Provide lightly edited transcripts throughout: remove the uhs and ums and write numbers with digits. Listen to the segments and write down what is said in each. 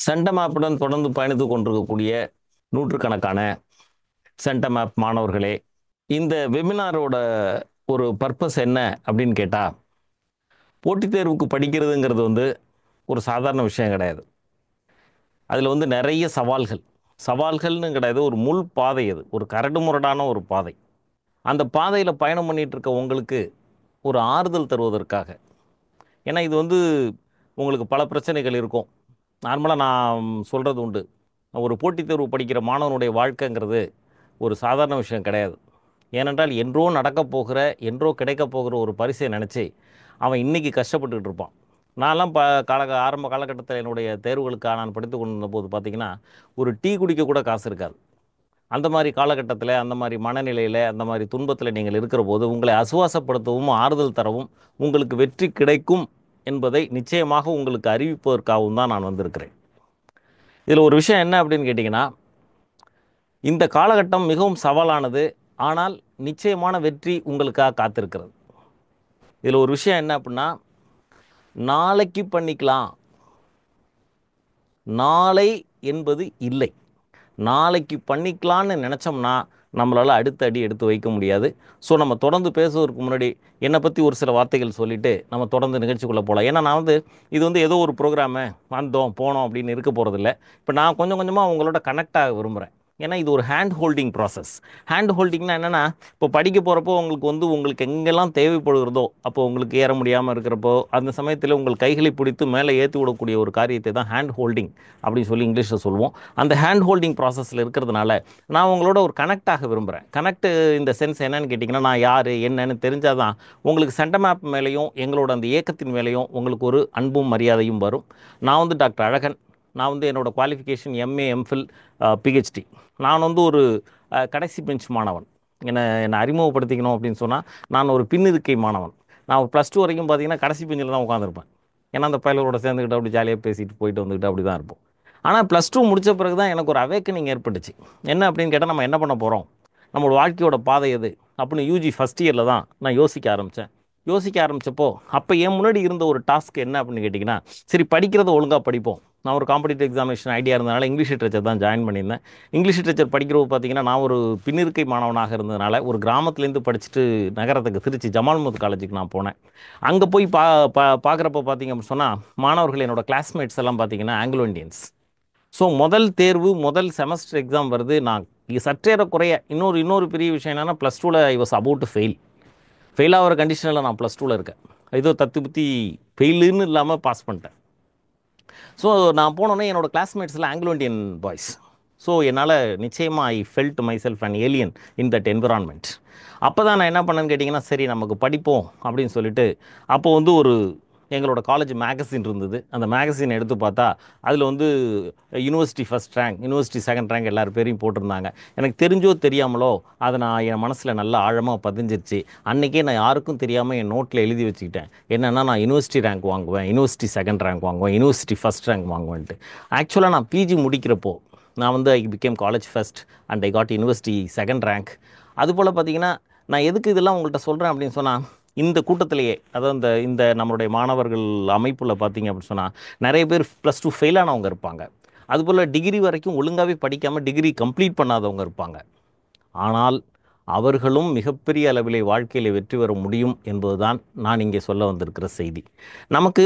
சென்டமேப்புடன் தொடர்ந்து பயணித்து கொண்டிருக்கக்கூடிய நூற்றுக்கணக்கான சென்டமேப் மாணவர்களே, இந்த வெபினாரோட ஒரு பர்பஸ் என்ன அப்படின்னு கேட்டா, போட்டித் தேர்வுக்கு படிக்கிறதுங்கிறது ஒரு சாதாரண விஷயம் கிடையாது. அதில் நிறைய சவால்கள். சவால்கள்னு கிடையாது, ஒரு முள் பாதை அது. ஒரு கரடுமுரடான ஒரு பாதை. அந்த பாதையில் பயணம் பண்ணிட்டு இருக்க உங்களுக்கு ஒரு ஆறுதல் தருவதற்காக. ஏன்னா இது உங்களுக்கு பல பிரச்சனைகள் இருக்கும். நார்மலாக நான் சொல்கிறது உண்டு. ஒரு போட்டித் தேர்வு படிக்கிற மாணவனுடைய வாழ்க்கைங்கிறது ஒரு சாதாரண விஷயம் கிடையாது. ஏனென்றால் என்றோ நடக்கப் போகிற, என்றோ கிடைக்கப் போகிற ஒரு பரிசை நினச்சி அவன் இன்னைக்கு கஷ்டப்பட்டுக்கிட்டு இருப்பான். நான்லாம் ஆரம்ப காலகட்டத்தில் என்னுடைய தேர்வுகளுக்காக நான் படித்து கொண்டிருந்த போது பார்த்தீங்கன்னா, ஒரு டீ குடிக்க கூட காசு இருக்காது. அந்த மாதிரி காலகட்டத்தில், அந்த மாதிரி மனநிலையில், அந்த மாதிரி துன்பத்தில் நீங்கள் இருக்கிற போது உங்களை ஆசுவாசப்படுத்தவும் ஆறுதல் தரவும் உங்களுக்கு வெற்றி கிடைக்கும் என்பதை நிச்சயமாக உங்களுக்கு அறிவிப்பதற்காகவும் தான் நான் வந்திருக்கிறேன். இதில் ஒரு விஷயம் என்ன அப்படின்னு கேட்டிங்கன்னா, இந்த காலகட்டம் மிகவும் சவாலானது. ஆனால் நிச்சயமான வெற்றி உங்களுக்காக காத்திருக்கிறது. இதில் ஒரு விஷயம் என்ன அப்படின்னா, நாளைக்கு பண்ணிக்கலாம், நாளை என்பது இல்லை. நாளைக்கு பண்ணிக்கலான்னு நினச்சோம்னா நம்மளால் அடுத்த அடி எடுத்து வைக்க முடியாது. ஸோ நம்ம தொடர்ந்து பேசுவதற்கு முன்னாடி என்னை பற்றி ஒரு சில வார்த்தைகள் சொல்லிவிட்டு நம்ம தொடர்ந்து நிகழ்ச்சிக்குள்ளே போகலாம். ஏன்னா நான் இது ஏதோ ஒரு ப்ரோக்ராமு வந்தோம் போனோம் அப்படின்னு இருக்க போகிறதில்ல. இப்போ நான் கொஞ்சம் கொஞ்சமாக உங்களோட கனெக்ட் ஆக விரும்புகிறேன். ஏன்னா இது ஒரு ஹேண்ட் ஹோல்டிங் ப்ராசஸ். ஹேண்ட் ஹோல்டிங்னா என்னென்னா, இப்போ படிக்க போகிறப்போ உங்களுக்கு எங்கெல்லாம் தேவைப்படுகிறதோ, அப்போ உங்களுக்கு ஏற முடியாமல் இருக்கிறப்போ அந்த சமயத்தில் உங்கள் கைகளை பிடித்து மேலே ஏற்றி விடக்கூடிய ஒரு காரியத்தை தான் ஹேண்ட் ஹோல்டிங் அப்படின்னு சொல்லி இங்கிலீஷில் சொல்லுவோம். அந்த ஹேண்ட் ஹோல்டிங் ப்ராசஸில் இருக்கிறதுனால நான் உங்களோட ஒரு கனெக்ட் ஆக விரும்புகிறேன். கனெக்ட் இந்த சென்ஸ் என்னன்னு கேட்டிங்கன்னா, நான் யார் என்னன்னு தெரிஞ்சால் தான் உங்களுக்கு சென்டமேப் மேலேயும் எங்களோட அந்த இயக்கத்தின் மேலேயும் உங்களுக்கு ஒரு அன்பும் மரியாதையும் வரும். நான் டாக்டர் அழகன். நான் என்னோட குவாலிஃபிகேஷன் எம்ஏ, எம்ஃபில், பிஹெச்டி. நான் ஒரு கடைசி பெஞ்ச் மாணவன். என்னை அறிமுகப்படுத்திக்கணும் அப்படின்னு சொன்னால், நான் ஒரு பின்னிருக்கை மாணவன். நான் +2 வரைக்கும் பார்த்தீங்கன்னா கடைசி பெஞ்சில் தான் உட்காந்துருப்பேன். ஏன்னா அந்த பயலோட சேர்ந்துக்கிட்டு அப்படி ஜாலியாக பேசிட்டு போயிட்டு வந்துக்கிட்டு அப்படி தான் இருப்போம். ஆனால் +2 முடித்த பிறகு தான் எனக்கு ஒரு அவேக்கனிங் ஏற்பட்டுச்சு. என்ன அப்படின்னு கேட்டால், நம்ம என்ன பண்ண போகிறோம், நம்மளோட வாழ்க்கையோட பாதை எது அப்படின்னு யூஜி ஃபஸ்ட் இயரில் தான் நான் யோசிக்க ஆரம்பித்தேன். யோசிக்க ஆரம்பித்தப்போ அப்போ என் முன்னாடி இருந்த ஒரு டாஸ்க் என்ன அப்படின்னு கேட்டிங்கன்னா, சரி படிக்கிறத ஒழுங்காக படிப்போம். நான் ஒரு காம்படிட்டிவ் எக்ஸாமினேஷன் ஐடியா இருந்ததுனால இங்கிலீஷ் லிட்ரேச்சர் தான் ஜாயின் பண்ணியிருந்தேன். இங்கிலீஷ் லிட்ரேச்சர் படிக்கிறப்போ பார்த்தீங்கன்னா, நான் ஒரு பின்னிருக்கை மாணவனாக இருந்ததுனால ஒரு கிராமத்துலேருந்து படிச்சுட்டு நகரத்துக்கு திருச்சி ஜமால் முஹம்மது காலேஜுக்கு நான் போனேன். அங்கே போய் பார்க்குறப்ப பார்த்தீங்க அப்படின்னு சொன்னால், மாணவர்கள் என்னோட கிளாஸ்மேட்ஸ் எல்லாம் பார்த்தீங்கன்னா ஆங்கிலோ இண்டியன்ஸ். ஸோ முதல் தேர்வு, முதல் செமஸ்டர் எக்ஸாம் வருது. நான் சற்றேற குறைய இன்னொரு பெரிய விஷயம் என்னென்னா, +2ல் I was about to fail ஆகிற கண்டிஷனில் நான் +2ல் இருக்கேன். ஏதோ தத்து புத்தி ஃபெயிலுன்னு இல்லாமல் பாஸ் பண்ணிட்டேன். ஸோ நான் போனோன்னே என்னோடய கிளாஸ்மேட்ஸில் ஆங்கிலோ இண்டியன் பாய்ஸ். ஸோ என்னால் நிச்சயமாக I felt my self and alien in that environment. அப்போ தான் நான் என்ன பண்ணேன்னு கேட்டிங்கன்னா, சரி நமக்கு படிப்போம் அப்படின்னு சொல்லிட்டு, அப்போ ஒரு எங்களோட காலேஜ் மேகசின் இருந்தது. அந்த மேகசின் எடுத்து பார்த்தா அதில் university first rank, university second rank எல்லார் பேரையும் போட்டிருந்தாங்க. எனக்கு தெரிஞ்சோ தெரியாமலோ அதை நான் என் மனசில் நல்லா ஆழமாக பதிஞ்சிருச்சு. அன்றைக்கே நான் யாருக்கும் தெரியாமல் என் நோட்டில் எழுதி வச்சுக்கிட்டேன். என்னென்னா, நான் யூனிவர்சிட்டி ரேங்க் வாங்குவேன், யூனிவர்சிட்டி செகண்ட் ரேங்க் வாங்குவேன், யூனிவர்சிட்டி ஃபஸ்ட் ரேங்க் வாங்குவேன்ட்டு. ஆக்சுவலாக நான் பிஜி முடிக்கிறப்போ நான் I became college first and I got university second rank. அதுபோல் பார்த்தீங்கன்னா, நான் எதுக்கு இதெல்லாம் உங்கள்கிட்ட சொல்கிறேன் அப்படின்னு சொன்னால், இந்த கூட்டத்திலேயே, அதாவது இந்த நம்மளுடைய மாணவர்கள் அமைப்பில் பார்த்தீங்க அப்படின்னு சொன்னால், நிறைய பேர் +2 ஃபெயிலானவங்க இருப்பாங்க. அதுபோல் டிகிரி வரைக்கும் ஒழுங்காகவே படிக்காமல் டிகிரி கம்ப்ளீட் பண்ணாதவங்க இருப்பாங்க. ஆனால் அவர்களும் மிகப்பெரிய அளவிலே வாழ்க்கையில் வெற்றி பெற முடியும் என்பது தான் நான் இங்கே சொல்ல வந்திருக்கிற செய்தி.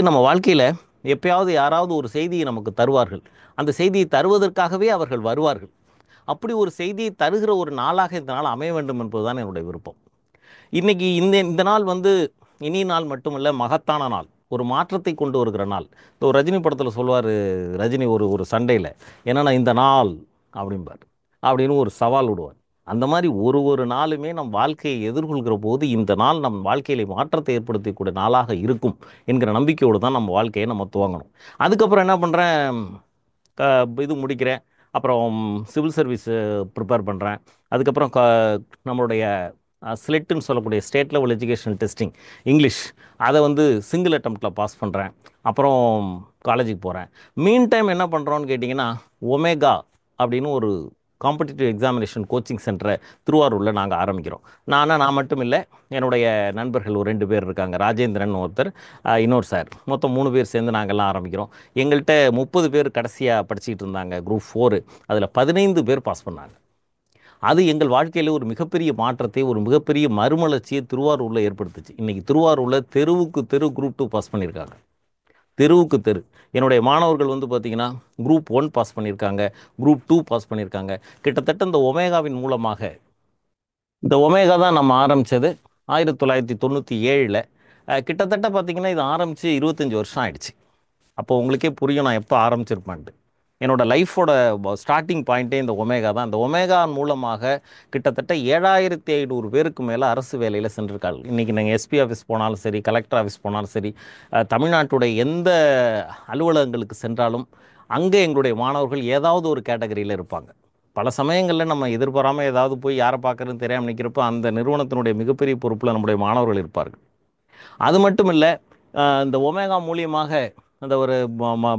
நம்ம வாழ்க்கையில் எப்பயாவது யாராவது ஒரு செய்தியை நமக்கு தருவார்கள். அந்த செய்தியை தருவதற்காகவே அவர்கள் வருவார்கள். அப்படி ஒரு செய்தியை தருகிற ஒரு நாளாக இந்த நாள் அமைய வேண்டும் என்பதுதான் என்னுடைய விருப்பம். இன்றைக்கி இந்த நாள் இனிய நாள் மட்டுமல்ல, மகத்தான நாள், ஒரு மாற்றத்தை கொண்டு வருகிற நாள். ஒரு ரஜினி படத்தில் சொல்லுவார், ரஜினி ஒரு சண்டையில் என்னென்னா, இந்த நாள் அப்படிம்பார், அப்படின்னு ஒரு சவால் விடுவார். அந்த மாதிரி ஒரு நாளுமே நம் வாழ்க்கையை எதிர்கொள்கிற போது இந்த நாள் நம் வாழ்க்கையில மாற்றத்தை ஏற்படுத்தக்கூடிய நாளாக இருக்கும் என்கிற நம்பிக்கையோடு தான் நம்ம வாழ்க்கையை நம்ம துவங்கணும். அதுக்கப்புறம் என்ன பண்ணுறேன், இது முடிக்கிறேன். அப்புறம் சிவில் சர்வீஸ் ப்ரிப்பேர் பண்ணுறேன். அதுக்கப்புறம் நம்மளுடைய ஸ்லெட்டுன்னு சொல்லக்கூடிய state level education testing English, அதை சிங்கிள் அட்டம்ப்டில் பாஸ் பண்ணுறேன். அப்புறம் காலேஜுக்கு போகிறேன். மீன் டைம் என்ன பண்ணுறோன்னு கேட்டிங்கன்னா, ஒமேகா அப்படின்னு ஒரு காம்படிட்டிவ் எக்ஸாமினேஷன் கோச்சிங் சென்டரை திருவாரூரில் நாங்கள் ஆரம்பிக்கிறோம். நான் மட்டும் இல்லை, என்னுடைய நண்பர்கள் ஒரு 2 பேர் இருக்காங்க. ராஜேந்திரன் ஒருத்தர், இன்னொரு சார், மொத்தம் 3 பேர் சேர்ந்து நாங்கள்லாம் ஆரம்பிக்கிறோம். எங்கள்கிட்ட 30 பேர் கடைசியாக படிச்சுக்கிட்டு இருந்தாங்க, குரூப் 4. அதில் 15 பேர் பாஸ் பண்ணாங்க. அது எங்கள் வாழ்க்கையில் ஒரு மிகப்பெரிய மாற்றத்தை, ஒரு மிகப்பெரிய மறுமலர்ச்சியை திருவாரூரில் ஏற்படுத்துச்சு. இன்றைக்கி திருவாரூரில் தெருவுக்கு தெரு குரூப் 2 பாஸ் பண்ணியிருக்காங்க. தெருவுக்கு தெரு என்னுடைய மாணவர்கள் வந்து பார்த்திங்கன்னா குரூப் 1 பாஸ் பண்ணியிருக்காங்க, குரூப் 2 பாஸ் பண்ணியிருக்காங்க. கிட்டத்தட்ட இந்த ஒமேகாவின் மூலமாக, இந்த ஒமேகா தான் நம்ம ஆரம்பித்தது 1997. கிட்டத்தட்ட பார்த்திங்கன்னா இது ஆரம்பித்து 25 வருஷம் ஆயிடுச்சு. அப்போ உங்களுக்கே புரியும் நான் எப்போ ஆரம்பிச்சிருப்பேன்ட்டு. என்னோட லைஃபோட ஸ்டார்டிங் பாயிண்ட்டே இந்த ஒமேகா தான். இந்த ஒமேகா மூலமாக கிட்டத்தட்ட 7500 பேருக்கு மேலே அரசு வேலையில் சென்றிருக்காங்க. இன்றைக்கி நீங்கள் எஸ்பி ஆஃபீஸ் போனாலும் சரி, கலெக்டர் ஆஃபீஸ் போனாலும் சரி, தமிழ்நாட்டுடைய எந்த அலுவலகங்களுக்கு சென்றாலும் அங்கே எங்களுடைய மாணவர்கள் ஏதாவது ஒரு கேட்டகரியில் இருப்பாங்க. பல சமயங்களில் நம்ம எதிர்பாராமல் ஏதாவது போய் யாரை பார்க்குறதுன்னு தெரியாமல் நிற்கிறப்போ அந்த நிறுவனத்தினுடைய மிகப்பெரிய பொறுப்பில் நம்முடைய மாணவர்கள் இருப்பார்கள். அது மட்டும் இல்லை, இந்த ஒமேகா மூலியமாக அந்த ஒரு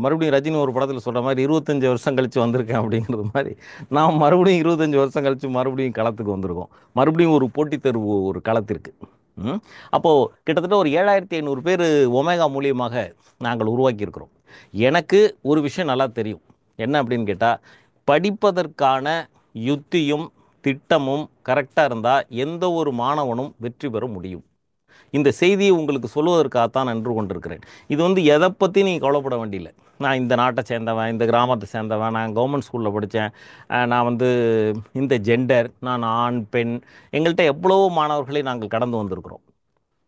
மறுபடியும் ரஜினி ஒரு படத்தில் சொல்கிற மாதிரி 25 வருஷம் கழித்து வந்திருக்கேன் அப்படிங்கிறது மாதிரி, நான் மறுபடியும் 25 வருஷம் கழித்து மறுபடியும் களத்துக்கு வந்திருக்கோம். மறுபடியும் ஒரு போட்டித் தேர்வு ஒரு களத்திற்கு. அப்போது கிட்டத்தட்ட ஒரு 7500 பேர் ஒமேகா மூலியமாக நாங்கள் உருவாக்கியிருக்கிறோம். எனக்கு ஒரு விஷயம் நல்லா தெரியும். என்ன அப்படின்னு கேட்டால், படிப்பதற்கான யுத்தியும் திட்டமும் கரெக்டாக இருந்தால் எந்த ஒரு மாணவனும் வெற்றி பெற முடியும். இந்த செய்தியை உங்களுக்கு சொல்வதற்காகத்தான் நின்று கொண்டிருக்கிறேன். இது வந்து எதை பற்றி நீங்கள் கவலைப்பட வேண்டியில்லை. நான் இந்த நாட்டை சேர்ந்தவன், இந்த கிராமத்தை சேர்ந்தவன், நான் கவர்மெண்ட் ஸ்கூலில் படித்தேன், நான் வந்து இந்த ஜெண்டர், நான் ஆண் பெண், எங்கள்கிட்ட எவ்வளவோ மாணவர்களை நாங்கள் கடந்து வந்திருக்கிறோம்.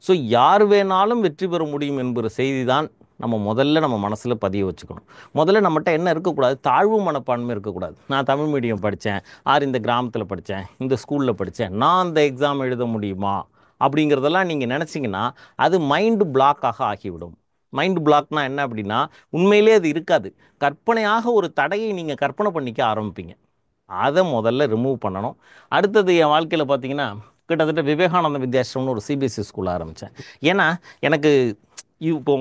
ஸோ யார் வேணாலும் வெற்றி பெற முடியும் என்கிற செய்தி தான் நம்ம மனசில் பதிய வச்சுக்கணும். முதல்ல நம்மகிட்ட என்ன இருக்கக்கூடாது, தாழ்வு மனப்பான்மை இருக்கக்கூடாது. நான் தமிழ் மீடியம் படித்தேன், இந்த கிராமத்தில் படித்தேன், இந்த ஸ்கூலில் படித்தேன், நான் அந்த எக்ஸாம் எழுத முடியுமா அப்படிங்கிறதெல்லாம் நீங்கள் நினச்சிங்கன்னா அது மைண்டு பிளாக்காக ஆகிவிடும். மைண்டு பிளாக்னா என்ன அப்படின்னா, உண்மையிலே அது இருக்காது. கற்பனையாக ஒரு தடையை நீங்கள் கற்பனை பண்ணிக்க ஆரம்பிப்பீங்க. அதை முதல்ல ரிமூவ் பண்ணணும். அடுத்தது என் வாழ்க்கையில் பார்த்தீங்கன்னா, கிட்டத்தட்ட விவேகானந்த வித்யாசிரம்னு ஒரு சிபிஎஸ்சி ஸ்கூல் ஆரம்பித்தேன். ஏன்னா எனக்கு இப்போ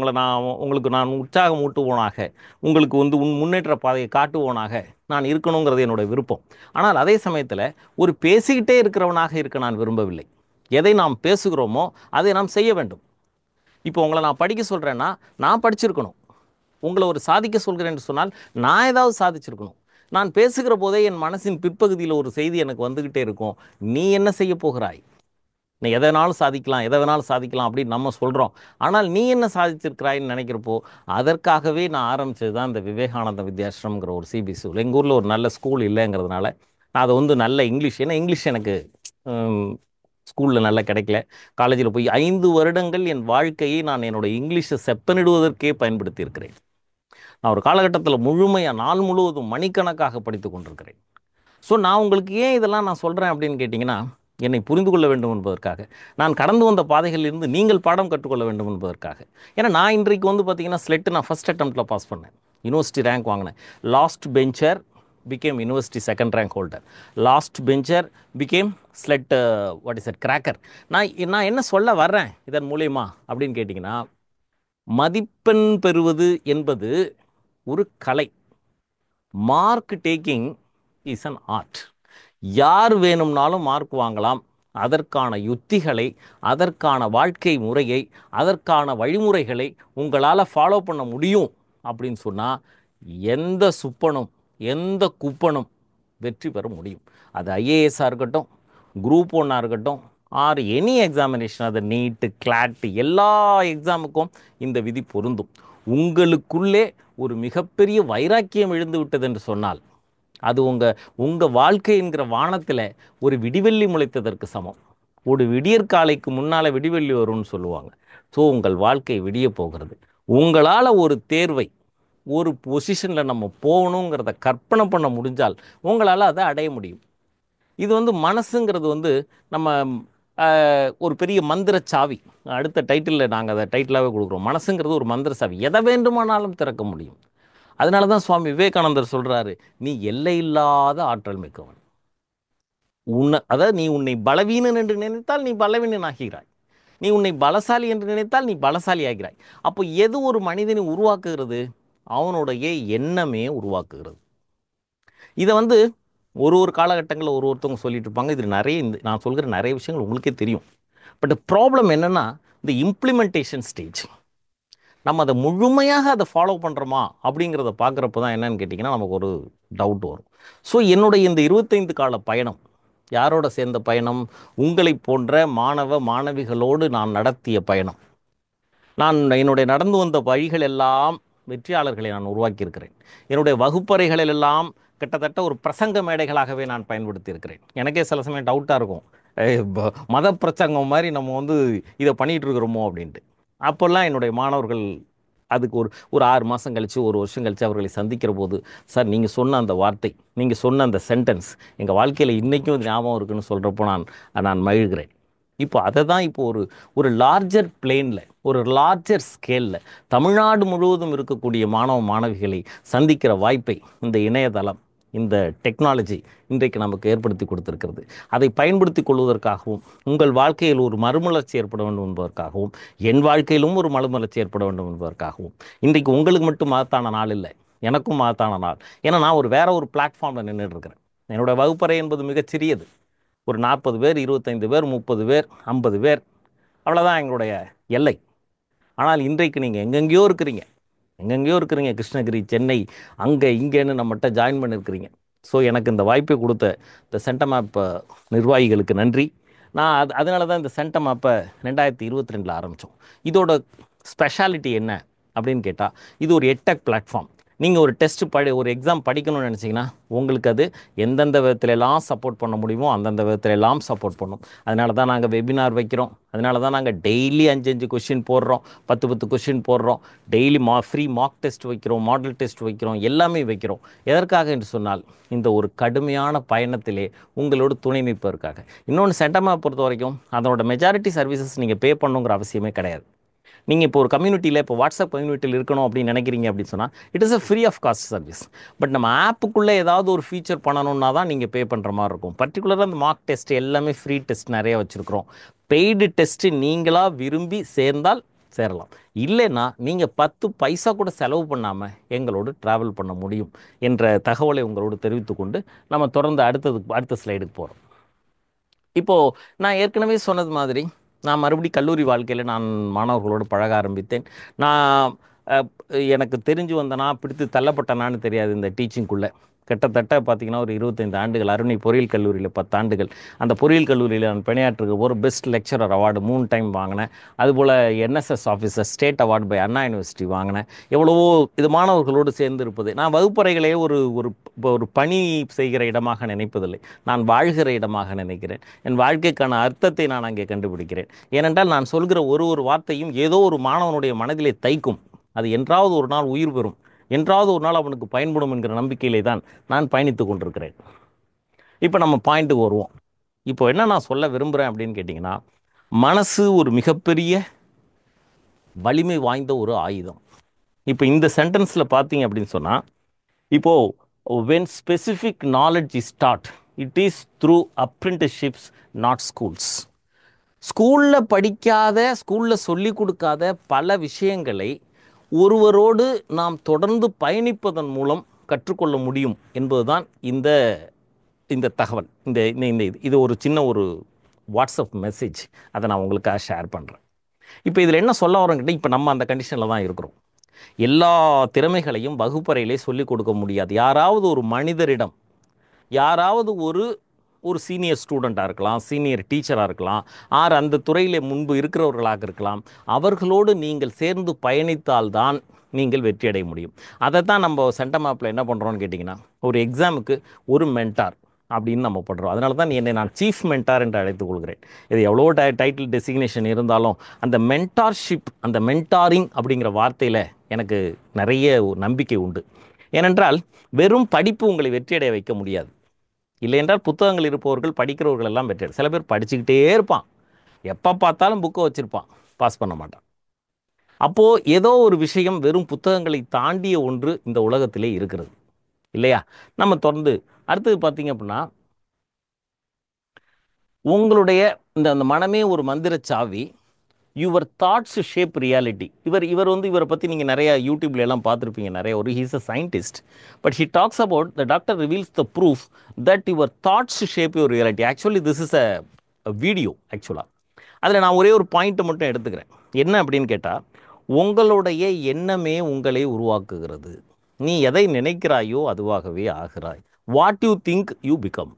உங்களுக்கு நான் உற்சாகம் ஊட்டுவோனாக, உங்களுக்கு வந்து முன்னேற்ற பாதையை காட்டுவோனாக நான் இருக்கணுங்கிறது என்னோட விருப்பம். ஆனால் அதே சமயத்தில் ஒரு பேசிக்கிட்டே இருக்கிறவனாக இருக்க நான் விரும்பவில்லை. எதை நாம் பேசுகிறோமோ அதை நாம் செய்ய வேண்டும். இப்போ உங்களை நான் படிக்க சொல்கிறேன்னா நான் படிச்சிருக்கணும். உங்களை ஒரு சாதிக்க சொல்கிறேன் என்று சொன்னால் நான் ஏதாவது சாதிச்சிருக்கணும். நான் பேசுகிற போதே என் மனசின் பிற்பகுதியில் ஒரு செய்தி எனக்கு வந்துக்கிட்டே இருக்கும். நீ என்ன செய்ய போகிறாய்? நீ எதை வேணாலும் சாதிக்கலாம், எதை வேணாலும் சாதிக்கலாம் அப்படின்னு நம்ம சொல்கிறோம். ஆனால் நீ என்ன சாதிச்சிருக்கிறாயின்னு நினைக்கிறப்போ, அதற்காகவே நான் ஆரம்பித்தது தான் இந்த விவேகானந்த வித்யாசிரம்ங்கிற ஒரு சிபிஎஸ்சி ஸ்கூல். எங்கள் ஊரில் ஒரு நல்ல ஸ்கூல் இல்லைங்கிறதுனால நான் அதை வந்து நல்ல இங்கிலீஷ், ஏன்னா இங்கிலீஷ் எனக்கு ஸ்கூலில் நல்லா கிடைக்கல. காலேஜில் போய் 5 வருடங்கள் என் வாழ்க்கையை நான் என்னோடய இங்கிலீஷை செப்பனிடுவதற்கே பயன்படுத்தி இருக்கிறேன். நான் ஒரு காலகட்டத்தில் முழுமையாக நாள் முழுவதும் மணிக்கணக்காக படித்து கொண்டிருக்கிறேன். ஸோ நான் உங்களுக்கு ஏன் இதெல்லாம் நான் சொல்கிறேன் அப்படின்னு கேட்டிங்கன்னா, என்னை புரிந்து கொள்ள வேண்டும் என்பதற்காக, நான் கடந்து வந்த பாதைகளிலிருந்து நீங்கள் பாடம் கற்றுக்கொள்ள வேண்டும் என்பதற்காக. ஏன்னா நான் இன்றைக்கு வந்து பார்த்தீங்கன்னா ஸ்லெட்டு நான் ஃபஸ்ட் அட்டெம்ப்டில் பாஸ் பண்ணேன், யூனிவர்சிட்டி ரேங்க் வாங்கினேன். Last bencher became university second rank holder. Last bencher became slet what is it cracker. நான் என்ன சொல்ல வர்றேன் இதன் மூலமா அப்படின்னு கேட்டிங்கன்னா, மதிப்பெண் பெறுவது என்பது ஒரு கலை. Mark taking is an art. யார் வேணும்னாலும் மார்க் வாங்கலாம். அதற்கான யுத்திகளை, அதற்கான வாழ்க்கை முறையை, அதற்கான வழிமுறைகளை உங்களால் ஃபாலோ பண்ண முடியும் அப்படின்னு சொன்னால் எந்த சுப்பனும் எந்த குப்பனும் வெற்றி பெற முடியும். அது ஐஏஎஸ்ஸாக இருக்கட்டும், குரூப் 1 இருக்கட்டும், ஆர் எனி எக்ஸாமினேஷன், அது நீட்டு கிளாட்டு எல்லா எக்ஸாமுக்கும் இந்த விதி பொருந்தும். உங்களுக்குள்ளே ஒரு மிகப்பெரிய வைராக்கியம் எழுந்து விட்டது என்று சொன்னால் அது உங்கள் வாழ்க்கை என்கிற வானத்தில் ஒரு விடிவெள்ளி முளைத்ததற்கு சமம். ஒரு விடியற்காலைக்கு முன்னால் விடிவெள்ளி வரும்னு சொல்லுவாங்க. ஸோ உங்கள் வாழ்க்கை விடிய போகிறது. உங்களால் ஒரு தேர்வை, ஒரு பொசிஷனில் நம்ம போகணுங்கிறத கற்பனை பண்ண முடிஞ்சால் உங்களால் அதை அடைய முடியும். இது வந்து மனசுங்கிறது வந்து நம்ம ஒரு பெரிய மந்திர சாவி. அடுத்த டைட்டிலில் நாங்கள் அதை டைட்டிலாகவே கொடுக்குறோம். மனசுங்கிறது ஒரு மந்திர சாவி, எதை வேண்டுமானாலும் திறக்க முடியும். அதனால தான் சுவாமி விவேகானந்தர் சொல்கிறாரு, நீ எல்லையில்லாத ஆற்றல் மிக்கவன். அதாவது நீ உன்னை பலவீனன் என்று நினைத்தால் நீ பலவீனன் ஆகிறாய், நீ உன்னை பலசாலி என்று நினைத்தால் நீ பலசாலி ஆகிறாய். அப்போ எது ஒரு மனிதனை உருவாக்குகிறது? அவனுடைய எண்ணமே உருவாக்குகிறது. இதை வந்து ஒரு ஒரு காலகட்டங்களில் ஒருத்தவங்க சொல்லிட்டு இருப்பாங்க. இது நிறைய நான் சொல்கிற நிறைய விஷயங்கள் உங்களுக்கே தெரியும். பட் ப்ராப்ளம் என்னென்னா, இந்த இம்ப்ளிமெண்டேஷன் ஸ்டேஜ் நம்ம அதை முழுமையாக அதை ஃபாலோ பண்ணுறோமா அப்படிங்கிறத பார்க்குறப்ப தான் என்னன்னு கேட்டிங்கன்னா நமக்கு ஒரு டவுட் வரும். ஸோ என்னுடைய இந்த 25 கால பயணம் யாரோட சேர்ந்த பயணம்? உங்களை போன்ற மாணவ மாணவிகளோடு நான் நடத்திய பயணம். நான் என்னுடைய நடந்து வந்த வழிகள் எல்லாம் வெற்றியாளர்களை நான் உருவாக்கியிருக்கிறேன். என்னுடைய வகுப்பறைகளில் எல்லாம் கிட்டத்தட்ட ஒரு பிரசங்க மேடைகளாகவே நான் பயன்படுத்தி இருக்கிறேன். எனக்கே சில சமயம் டவுட்டாக இருக்கும், மத பிரசங்கம் மாதிரி நம்ம இதை பண்ணிகிட்டு இருக்கிறோமோ அப்படின்ட்டு. அப்போல்லாம் என்னுடைய மாணவர்கள் அதுக்கு ஒரு ஒரு 6 மாதம் கழித்து, ஒரு வருஷம் கழித்து அவர்களை சந்திக்கிற போது, சார் நீங்கள் சொன்ன அந்த வார்த்தை, நீங்கள் சொன்ன அந்த சென்டென்ஸ் எங்கள் வாழ்க்கையில் இன்றைக்கும் ஞாபகம் இருக்குன்னு சொல்கிறப்போ நான் நான் மகிழ்கிறேன். இப்போ அதை தான் இப்போ ஒரு ஒரு லார்ஜர் பிளேனில், ஒரு லார்ஜர் ஸ்கேலில் தமிழ்நாடு முழுவதும் இருக்கக்கூடிய மாணவ மாணவிகளை சந்திக்கிற வாய்ப்பை இந்த இணையதளம், இந்த டெக்னாலஜி இன்றைக்கு நமக்கு ஏற்படுத்தி கொடுத்துருக்கிறது. அதை பயன்படுத்தி கொள்வதற்காகவும், உங்கள் வாழ்க்கையில் ஒரு மறுமலர்ச்சி ஏற்பட வேண்டும் என்பதற்காகவும், என் வாழ்க்கையிலும் ஒரு மறுமலர்ச்சி ஏற்பட வேண்டும் என்பதற்காகவும், இன்றைக்கு உங்களுக்கு மட்டும் மகத்தான நாள் இல்லை, எனக்கும் மகத்தான நாள். ஏன்னா நான் வேற ஒரு பிளாட்ஃபார்மில் நின்றுட்டு இருக்கிறேன். என்னோடய வகுப்பறை என்பது மிகச்சிறியது. ஒரு 40 பேர், 25 பேர், 30 பேர், 50 பேர், அவ்வளோதான் எங்களுடைய எல்லை. ஆனால் இன்றைக்கு நீங்கள் எங்கெங்கேயோ இருக்கிறீங்க, எங்கெங்கேயோ இருக்கிறீங்க, கிருஷ்ணகிரி, சென்னை, அங்கே இங்கேன்னு நம்மகிட்ட ஜாயின் பண்ணியிருக்கிறீங்க. ஸோ எனக்கு இந்த வாய்ப்பை கொடுத்த இந்த சென்டம் ஆப் நிர்வாகிகளுக்கு நன்றி. நான் அதனால தான் இந்த சென்டம் ஆப்பை 2022 ஆரம்பித்தோம். இதோட ஸ்பெஷாலிட்டி என்ன அப்படின்னு கேட்டால், இது ஒரு எட்டெக் பிளாட்ஃபார்ம். நீங்கள் ஒரு டெஸ்ட் ஒரு எக்ஸாம் படிக்கணும்னு நினச்சிங்கன்னா உங்களுக்கு அது எந்தெந்த விதத்துலலாம் சப்போர்ட் பண்ண முடியுமோ அந்தந்த விதத்துலலாம் சப்போர்ட் பண்ணும். அதனால தான் நாங்கள் வெபினார் வைக்கிறோம். அதனால தான் நாங்கள் டெய்லி 5 கொஷின் போடுறோம், 10 கொஷின் போடுறோம். டெய்லி ஃப்ரீ மார்க் டெஸ்ட் வைக்கிறோம், மாடல் டெஸ்ட் வைக்கிறோம், எல்லாமே வைக்கிறோம். எதற்காக என்று சொன்னால், இந்த ஒரு கடுமையான பயணத்திலே உங்களோட துணை நிற்பதற்காக. இன்னொன்று, சென்டமாக பொறுத்த வரைக்கும் அதனோட மெஜாரிட்டி சர்வீசஸ் நீங்கள் பே பண்ணுங்கிற அவசியமே கிடையாது. நீங்கள் இப்போ ஒரு கம்யூனிட்டியில், இப்போ வாட்ஸ்அப் கம்யூனிட்டியில் இருக்கணும் அப்படின்னு நினைக்கிறீங்க அப்படின்னு சொன்னால், it is a free of cost service. But நம்ம ஆப்புக்குள்ளே ஏதாவது ஒரு ஃபீச்சர் பண்ணணுன்னா தான் நீங்கள் பே பண்ணுற மாதிரி இருக்கும். பர்டிகுலராக அந்த மார்க் டெஸ்ட் எல்லாமே ஃப்ரீ டெஸ்ட் நிறைய வச்சுருக்கிறோம். பெய்டு டெஸ்ட்டு நீங்களாக விரும்பி சேர்ந்தால் சேரலாம். இல்லைன்னா நீங்கள் 10 பைசா கூட செலவு பண்ணாமல் எங்களோடு ட்ராவல் பண்ண முடியும் என்ற தகவலை உங்களோடு தெரிவித்துக்கொண்டு நம்ம தொடர்ந்து அடுத்த ஸ்லைடுக்கு போகிறோம். இப்போது நான் ஏற்கனவே சொன்னது மாதிரி, நான் மறுபடியும் கல்லூரி வாழ்க்கையில் நான் மாணவர்களோடு பழக ஆரம்பித்தேன். நான் எனக்கு தெரிஞ்சு வந்தனா, பிடித்து தள்ளப்பட்டனான்னு தெரியாது இந்த டீச்சிங்குள்ளே. கிட்டத்தட்ட பார்த்திங்கன்னா ஒரு 25 ஆண்டுகள் அருணை பொறியியல் கல்லூரியில் 10 ஆண்டுகள். அந்த பொறியியல் கல்லூரியில் நான் பணியாற்றுக ஒரு பெஸ்ட் லெக்சரர் அவார்டு 3 டைம் வாங்கினேன். அதுபோல் NSS officer state award by Anna University வாங்கினேன். எவ்வளவோ இது மாணவர்களோடு சேர்ந்து இருப்பது. நான் வகுப்பறைகளே ஒரு ஒரு ஒரு பணி செய்கிற இடமாக நினைப்பதில்லை, நான் வாழ்கிற இடமாக நினைக்கிறேன். என் வாழ்க்கைக்கான அர்த்தத்தை நான் அங்கே கண்டுபிடிக்கிறேன். ஏனென்றால் நான் சொல்கிற ஒரு ஒரு வார்த்தையும் ஏதோ ஒரு மாணவனுடைய மனதிலே தைக்கும். அது என்றாவது ஒரு நாள் உயிர் பெறும், என்றாவது ஒரு நாள் அவனுக்கு பயன்படும் என்கிற நம்பிக்கையிலே தான் நான் பயணித்து கொண்டிருக்கிறேன். இப்போ நம்ம பாயிண்ட்டுக்கு வருவோம். இப்போ என்ன நான் சொல்ல விரும்புகிறேன் அப்படின்னு கேட்டிங்கன்னா, மனசு ஒரு மிகப்பெரிய வலிமை வாய்ந்த ஒரு ஆயுதம். இப்போ இந்த சென்டென்ஸில் பார்த்தீங்க அப்படின்னு சொன்னால், இப்போது when specific knowledge is taught, it is through apprenticeships, not schools. ஸ்கூலில் படிக்காத, ஸ்கூலில் சொல்லிக் கொடுக்காத பல விஷயங்களை ஒருவரோடு நாம் தொடர்ந்து பயணிப்பதன் மூலம் கற்றுக்கொள்ள முடியும் என்பதுதான் இந்த இந்த தகவல். இந்த இந்த இது ஒரு சின்ன ஒரு வாட்ஸ்அப் மெசேஜ், அதை நான் உங்களுக்காக ஷேர் பண்ணுறேன். இப்போ இதில் என்ன சொல்ல வரோங்கிட்ட, இப்போ நம்ம அந்த கண்டிஷனில் தான் இருக்கிறோம். எல்லா திறமைகளையும் வகுப்பறையிலே சொல்லிக் கொடுக்க முடியாது. யாராவது ஒரு மனிதரிடம், யாராவது ஒரு ஒரு சீனியர் ஸ்டூடெண்ட்டாக இருக்கலாம், சீனியர் டீச்சராக இருக்கலாம், ஆர் அந்த துறையில் முன்பு இருக்கிறவர்களாக இருக்கலாம், அவர்களோடு நீங்கள் சேர்ந்து பயணித்தால்தான் நீங்கள் வெற்றி அடைய முடியும். அதை தான் நம்ம சென்டம் ஆப்பில் என்ன பண்ணுறோன்னு கேட்டிங்கன்னா, ஒரு எக்ஸாமுக்கு ஒரு மென்டார் அப்படின்னு நம்ம பண்ணுறோம். அதனால தான் என்னை நான் சீஃப் மென்டார் என்று அழைத்துக் கொள்கிறேன். இது எவ்வளோ டைட்டில் டெசிக்னேஷன் இருந்தாலும் அந்த மென்டார்ஷிப், அந்த மென்டாரிங் அப்படிங்கிற வார்த்தையில் எனக்கு நிறைய நம்பிக்கை உண்டு. ஏனென்றால் வெறும் படிப்பு உங்களை வெற்றியடைய வைக்க முடியாது. இல்லை என்றால் புத்தகங்கள் இருப்பவர்கள், படிக்கிறவர்கள் எல்லாம் வெற்றி. சில பேர் படிச்சுக்கிட்டே இருப்பான், எப்போ பார்த்தாலும் புக்கை வச்சுருப்பான், பாஸ் பண்ண மாட்டான். அப்போது ஏதோ ஒரு விஷயம் வெறும் புத்தகங்களை தாண்டிய ஒன்று இந்த உலகத்திலே இருக்கிறது இல்லையா? நம்ம தொடர்ந்து அடுத்தது பார்த்தீங்க அப்படின்னா, உங்களுடைய அந்த மனமே ஒரு மந்திர சாவி. Your thoughts shape reality. இவரை பற்றி நீங்கள் நிறைய யூடியூப்ல எல்லாம் பார்த்துருப்பீங்க. நிறைய he's a scientist. But he talks about the doctor reveals the proof that your thoughts shape your reality. Actually this is a video ஆக்சுவலாக. அதில் நான் ஒரே ஒரு பாயிண்ட்டை மட்டும் எடுத்துக்கிறேன். என்ன அப்படின்னு கேட்டால், உங்களுடைய எண்ணமே உங்களை உருவாக்குகிறது. நீ எதை நினைக்கிறாயோ அதுவாகவே ஆகிறாய். What you think you become.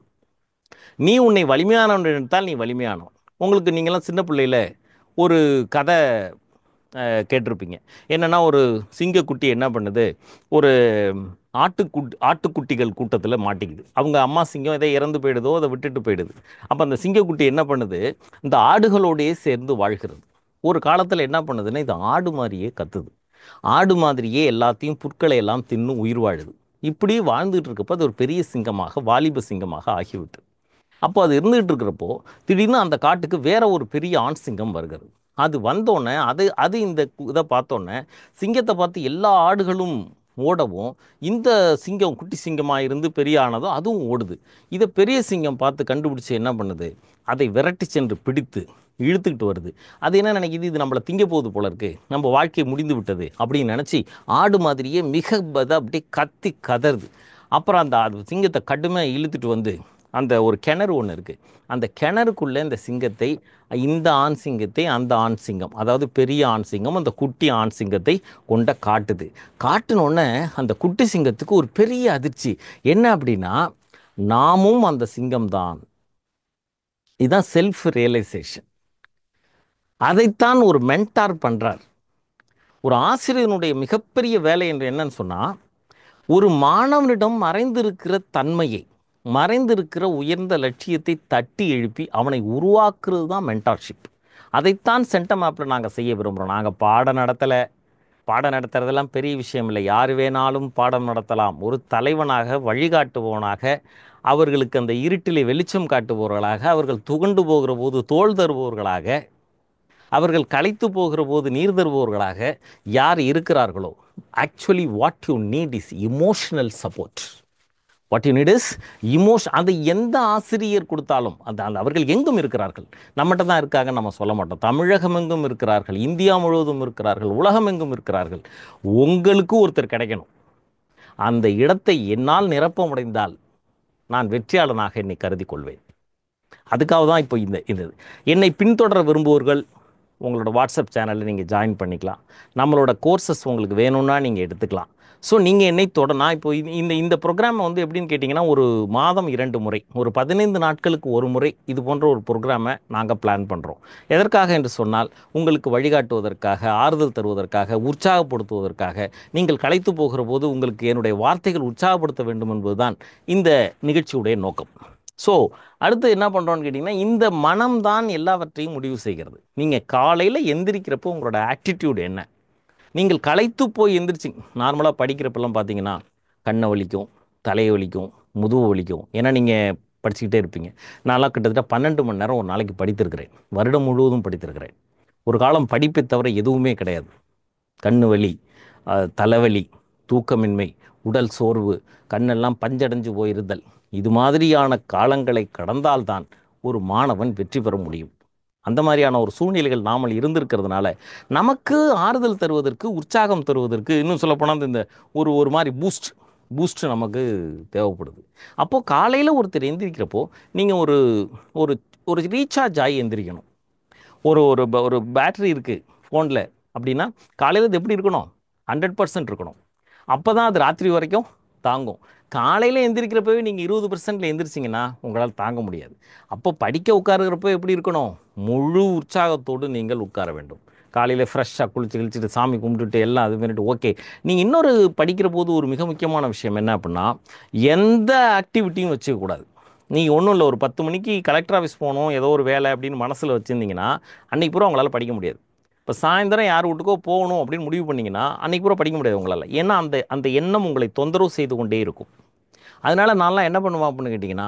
நீ உன்னை வலிமையானவன் நினைத்தால் நீ வலிமையானவன். உங்களுக்கு நீங்களாம் சின்ன பிள்ளையில் ஒரு கதை கேட்டிருப்பீங்க. என்னென்னா, ஒரு சிங்கக்குட்டி என்ன பண்ணுது, ஒரு ஆட்டுக்குட்டிகள் கூட்டத்தில் மாட்டிக்குது. அவங்க அம்மா சிங்கம் எதை இறந்து போயிடுதோ அதை விட்டுட்டு போயிடுது. அப்போ அந்த சிங்கக்குட்டி என்ன பண்ணுது, இந்த ஆடுகளோடையே சேர்ந்து வாழ்கிறது. ஒரு காலத்தில் என்ன பண்ணுதுன்னா, இது ஆடு மாதிரியே கத்துது. ஆடு மாதிரியே எல்லாத்தையும் புற்களை எல்லாம் தின்னு உயிர் வாழுது. இப்படி வாழ்ந்துட்டு இருக்கப்போ அது ஒரு பெரிய சிங்கமாக, வாலிப சிங்கமாக ஆகிவிட்டு. அப்போ அது இருந்துகிட்டு இருக்கிறப்போ திடீர்னு அந்த காட்டுக்கு வேற ஒரு பெரிய ஆண் சிங்கம் வருகிறது. அது வந்தோடனே அது அது இந்த இதை பார்த்தோன்னே, சிங்கத்தை பார்த்து எல்லா ஆடுகளும் ஓடவும், இந்த சிங்கம் குட்டி சிங்கமாக இருந்து பெரிய ஆனதும் அதுவும் ஓடுது. இதை பெரிய சிங்கம் பார்த்து கண்டுபிடிச்சி என்ன பண்ணுது, அதை விரட்டி சென்று பிடித்து இழுத்துக்கிட்டு வருது. அது என்ன நினைக்கிது, இது நம்மளை திங்க போகுது போல இருக்கு, நம்ம வாழ்க்கை முடிந்து விட்டது அப்படின்னு நினச்சி ஆடு மாதிரியே மிக அப்படியே கத்தி கதறுது. அப்புறம் அந்த சிங்கத்தை கடுமையாக இழுத்துட்டு வந்து அந்த ஒரு கிணறு ஒன்று இருக்குது. அந்த கிணறுக்குள்ளே இந்த ஆண் சிங்கத்தை அந்த ஆண் சிங்கம், அதாவது பெரிய ஆண் சிங்கம் அந்த குட்டி ஆண் சிங்கத்தை காட்டுது. காட்டினோடனே அந்த குட்டி சிங்கத்துக்கு ஒரு பெரிய அதிர்ச்சி. என்ன அப்படின்னா, நாமும் அந்த சிங்கம்தான். இதுதான் செல்ஃப் ரியலைசேஷன். அதைத்தான் ஒரு மென்டார் பண்ணுறார். ஒரு ஆசிரியனுடைய மிகப்பெரிய வேலை என்று என்னன்னு சொன்னால், ஒரு மாணவனிடம் மறைந்திருக்கிற தன்மையை, மறைந்திருக்கிற உயர்ந்த லட்சியத்தை தட்டி எழுப்பி அவனை உருவாக்குறது தான் மென்டார்ஷிப். அதைத்தான் சென்டம் ஆப்பில் நாங்கள் செய்ய விரும்புகிறோம். நாங்கள் பாடம் நடத்துறதெல்லாம் பெரிய விஷயம் இல்லை. யார் வேணாலும் பாடம் நடத்தலாம். ஒரு தலைவனாக, வழிகாட்டுபவனாக, அவர்களுக்கு அந்த இருட்டிலே வெளிச்சம் காட்டுபவர்களாக, அவர்கள் துகண்டு போகிற போது தோள் தருபவர்களாக, அவர்கள் களைத்து போகிற போது நீர் தருபவர்களாக யார் இருக்கிறார்களோ, actually what you need is emotional support. What you need is emotion. அந்த எந்த ஆசிரியர் கொடுத்தாலும் அந்த அவர்கள் எங்கும் இருக்கிறார்கள். நம்மகிட்ட தான் இருக்காங்க நம்ம சொல்ல மாட்டோம். தமிழகம் எங்கும் இருக்கிறார்கள், இந்தியா முழுவதும் இருக்கிறார்கள், உலகம் எங்கும் இருக்கிறார்கள். உங்களுக்கு ஒருத்தர் கிடைக்கணும். அந்த இடத்தை என்னால் நிரப்ப முடிந்தால் நான் வெற்றியாளனாக என்னை கருதி கொள்வேன். அதுக்காக தான் இப்போ இந்த என்னை பின்தொடர விரும்புவர்கள் உங்களோட வாட்ஸ்அப் சேனலில் நீங்கள் ஜாயின் பண்ணிக்கலாம். நம்மளோட கோர்சஸ் உங்களுக்கு வேணும்னா நீங்கள் எடுத்துக்கலாம். ஸோ நீங்கள் என்னை நான் இப்போ இந்த ப்ரோக்ராமை வந்து எப்படின்னு கேட்டிங்கன்னா, ஒரு மாதம் 2 முறை, ஒரு 15 நாட்களுக்கு ஒரு முறை இது போன்ற ஒரு ப்ரோக்ராமை நாங்கள் பிளான் பண்ணுறோம். எதற்காக என்று சொன்னால், உங்களுக்கு வழிகாட்டுவதற்காக, ஆறுதல் தருவதற்காக, உற்சாகப்படுத்துவதற்காக. நீங்கள் களைத்து போகிற போது உங்களுக்கு என்னுடைய வார்த்தைகள் உற்சாகப்படுத்த வேண்டும் என்பதுதான் இந்த நிகழ்ச்சியுடைய நோக்கம். ஸோ அடுத்து என்ன பண்ணுறோன்னு கேட்டிங்கன்னா, இந்த மனம் தான் எல்லாவற்றையும் முடிவு செய்கிறது. நீங்கள் காலையில் எந்திரிக்கிறப்போ உங்களோட ஆட்டிடியூட் என்ன? நீங்கள் களைத்து போய் எந்திரிச்சு நார்மலாக படிக்கிறப்பெல்லாம் பார்த்தீங்கன்னா, கண்ணை வலிக்கும், தலையை வலிக்கும், முதுகு வலிக்கும். ஏன்னா நீங்கள் படிச்சுக்கிட்டே இருப்பீங்க. நான்லாம் கிட்டத்தட்ட 12 மணி நேரம் ஒரு நாளைக்கு படித்திருக்கிறேன். வருடம் முழுவதும் படித்திருக்கிறேன். ஒரு காலம் படிப்பை தவிர எதுவுமே கிடையாது. கண்ணு வலி, தலைவலி, தூக்கமின்மை, உடல் சோர்வு, கண்ணெல்லாம் பஞ்சடைஞ்சு போயிருந்தல், இது மாதிரியான காலங்களை கடந்தால்தான் ஒரு மாணவன் வெற்றி பெற முடியும். அந்த மாதிரியான ஒரு சூழ்நிலைகள் நாமல் இருந்திருக்கிறதுனால, நமக்கு ஆறுதல் தருவதற்கு, உற்சாகம் தருவதற்கு, இன்னும் சொல்லப்போனால் இந்த ஒரு மாதிரி பூஸ்ட் நமக்கு தேவைப்படுது. அப்போது காலையில் ஒருத்தர் எந்திரிக்கிறப்போ நீங்கள் ஒரு ஒரு ஒரு ரீசார்ஜ் ஆகி எந்திரிக்கணும். ஒரு ஒரு பேட்ரி இருக்குது ஃபோனில் அப்படின்னா, காலையில் இது எப்படி இருக்கணும்? 100% இருக்கணும். அப்போ தான் அது ராத்திரி வரைக்கும் தாங்கும். காலையில் எந்திரிக்கிறப்பவே நீங்கள் 20%ல் எந்திரிச்சிங்கன்னா உங்களால் தாங்க முடியாது. அப்போ படிக்க உட்காருகிறப்போ எப்படி இருக்கணும்? முழு உற்சாகத்தோடு நீங்கள் உட்கார வேண்டும். காலையில் ஃப்ரெஷ்ஷாக குளிச்சுட்டு சாமி கும்பிட்டுட்டு எல்லாம் அது பண்ணிட்டு ஓகே. நீங்கள் இன்னொரு படிக்கிற போது ஒரு மிக முக்கியமான விஷயம் என்ன அப்படின்னா, எந்த ஆக்டிவிட்டியும் வச்சுக்கக்கூடாது. நீங்கள் ஒன்றும் இல்லை, ஒரு 10 மணிக்கு கலெக்டர் ஆஃபீஸ் போகணும், ஏதோ ஒரு வேலை அப்படின்னு மனசில் வச்சுருந்தீங்கன்னா அன்றைக்கி பூரா உங்களால் படிக்க முடியாது. இப்போ சாயந்தரம் யார் வீட்டுக்கோ போகணும் அப்படின்னு முடிவு பண்ணிங்கன்னா அன்றைக்கி பூரா படிக்க முடியாது உங்களால். ஏன்னா அந்த எண்ணம் உங்களை தொந்தரவு செய்து கொண்டே இருக்கும். அதனால் நான்லாம் என்ன பண்ணுவேன் அப்படின்னு கேட்டிங்கன்னா,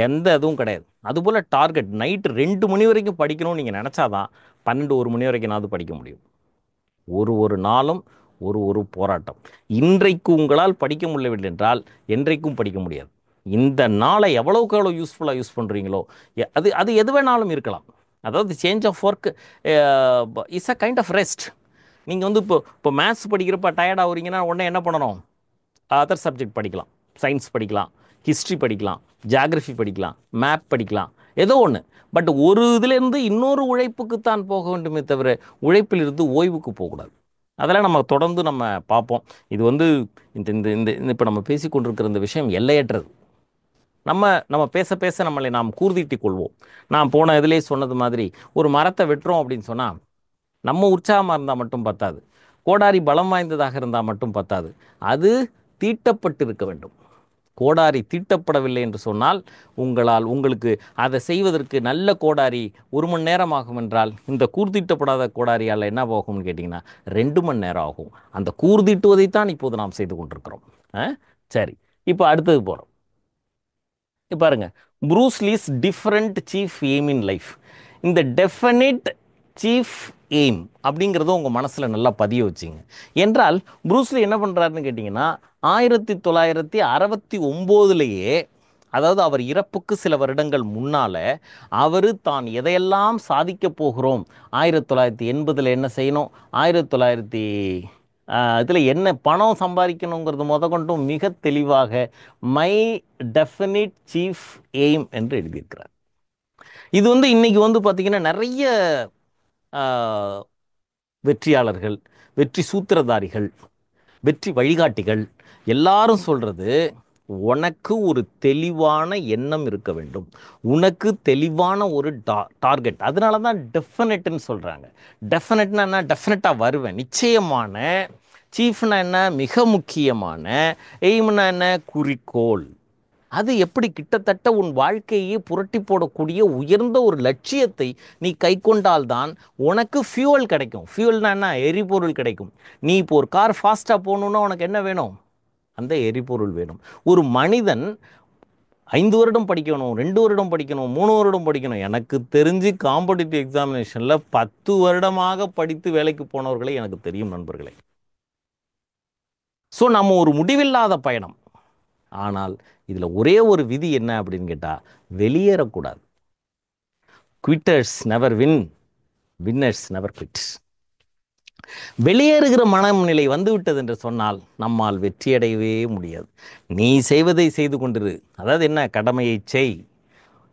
எந்த இதுவும் கிடையாது. அதுபோல் டார்கெட் நைட்டு 2 மணி வரைக்கும் படிக்கணும்னு நீங்கள் நினச்சாதான் 1 மணி வரைக்கும்னாவது படிக்க முடியும். ஒரு நாளும் ஒரு போராட்டம். இன்றைக்கு உங்களால் படிக்க முடியவில்லை என்றால் என்றைக்கும் படிக்க முடியாது. இந்த நாளை எவ்வளோக்கு எவ்வளோ யூஸ்ஃபுல்லாக யூஸ் பண்ணுறீங்களோ, அது எது வேணாலும் இருக்கலாம். அதாவது change of work is a kind of rest. நீங்கள் வந்து இப்போ மேத்ஸ் படிக்கிறப்ப டயர்ட் ஆகுறீங்கன்னா உடனே என்ன பண்ணணும்? அதர் சப்ஜெக்ட் படிக்கலாம், சயின்ஸ் படிக்கலாம், ஹிஸ்ட்ரி படிக்கலாம், ஜியாகிரஃபி படிக்கலாம், மேப் படிக்கலாம், ஏதோ ஒன்று. பட் ஒரு இதுலேருந்து இன்னொரு உழைப்புக்குத்தான் போக வேண்டுமே தவிர உழைப்பிலிருந்து ஓய்வுக்கு போகக்கூடாது. அதெல்லாம் நம்ம தொடர்ந்து நம்ம பார்ப்போம். இது வந்து இந்த இந்த இந்த இப்போ நம்ம பேசிக்கொண்டிருக்கிற இந்த விஷயம் எல்லையற்றது. நம்ம நம்ம பேச பேச நம்மளை நாம் கூர்தீட்டிக் கொள்வோம். நான் போன இதிலே சொன்னது மாதிரி ஒரு மரத்தை வெட்டுறோம் அப்படின்னு சொன்னால் நம்ம உற்சாகமாக இருந்தால் மட்டும் பத்தாது, கோடாரி பலம் வாய்ந்ததாக இருந்தால் மட்டும் பத்தாது, அது தீட்டப்பட்டு இருக்க வேண்டும். கோடாரி தீட்டப்படவில்லை என்று சொன்னால் உங்களுக்கு அதை செய்வதற்கு நல்ல கோடாரி 1 மணி நேரம் ஆகும் என்றால் இந்த கூர்தீட்டப்படாத கோடாரியால் என்ன போகும்னு கேட்டிங்கன்னா 2 மணி நேரம் ஆகும். அந்த கூர்தீட்டுவதைத்தான் இப்போது நாம் செய்து கொண்டிருக்கிறோம். சரி, இப்போ அடுத்தது போகிறோம். பாருங்க, Bruce Lee's different chief aim in life. இந்த டெஃபினிட் சீஃப் எய்ம் அப்படிங்கிறத உங்கள் மனசில் நல்லா பதிய வச்சுங்க. என்றால் ப்ரூஸ்லி என்ன பண்ணுறாருன்னு கேட்டிங்கன்னா 1969லேயே, அதாவது அவர் இறப்புக்கு சில வருடங்கள் முன்னால், அவர் தான் எதையெல்லாம் சாதிக்க போகிறோம், 1980 என்ன செய்யணும், 1900 இதில் என்ன பணம் சம்பாதிக்கணுங்கிறது கொண்டும் மிக தெளிவாக மை டெஃபினிட் சீஃப் எய்ம் என்று எழுதியிருக்கிறார். இது வந்து இன்னைக்கு வந்து பார்த்திங்கன்னா நிறைய வெற்றியாளர்கள், வெற்றி சூத்திரதாரிகள், வெற்றி வழிகாட்டிகள் எல்லாரும் சொல்கிறது, உனக்கு ஒரு தெளிவான எண்ணம் இருக்க வேண்டும், உனக்கு தெளிவான ஒரு டார்கெட். அதனால தான் டெஃபினட்னு சொல்கிறாங்க. டெஃபினட்னா என்ன? டெஃபினட்டாக வருவேன், நிச்சயமான. சீஃப்னா என்ன? மிக முக்கியமான. எய்ம்னா என்ன? குறிக்கோள். அது எப்படி கிட்டத்தட்ட உன் வாழ்க்கையே புரட்டி போடக்கூடிய உயர்ந்த ஒரு லட்சியத்தை நீ கை கொண்டால்தான் உனக்கு ஃபியூவல் கிடைக்கும். ஃபியூவல்னா என்ன? எரிபொருள் கிடைக்கும். நீ இப்போ ஒரு கார் ஃபாஸ்ட்டாக போகணுன்னா உனக்கு என்ன வேணும்? அந்த எரிபொருள் வேணும். ஒரு மனிதன் 5 வருடம் படிக்கணும், 2 வருடம் படிக்கணும், 3 வருடம் படிக்கணும். எனக்கு தெரிஞ்சு காம்படிட்டிவ் எக்ஸாமினேஷனில் 10 வருடமாக படித்து வேலைக்கு போனவர்களை எனக்கு தெரியும் நண்பர்களே. ஸோ நம்ம ஒரு முடிவில்லாத பயணம். ஆனால் இதில் ஒரே ஒரு விதி என்ன அப்படின்னு கேட்டால், வெளியேறக்கூடாது. Quitters never win, winners never quit. வெளியேறுகிற மனநிலை வந்துவிட்டது என்று சொன்னால் நம்மால் வெற்றியடையவே முடியாது. நீ செய்வதை செய்து கொண்டிரு, அதாவது என்ன, கடமையை செய்.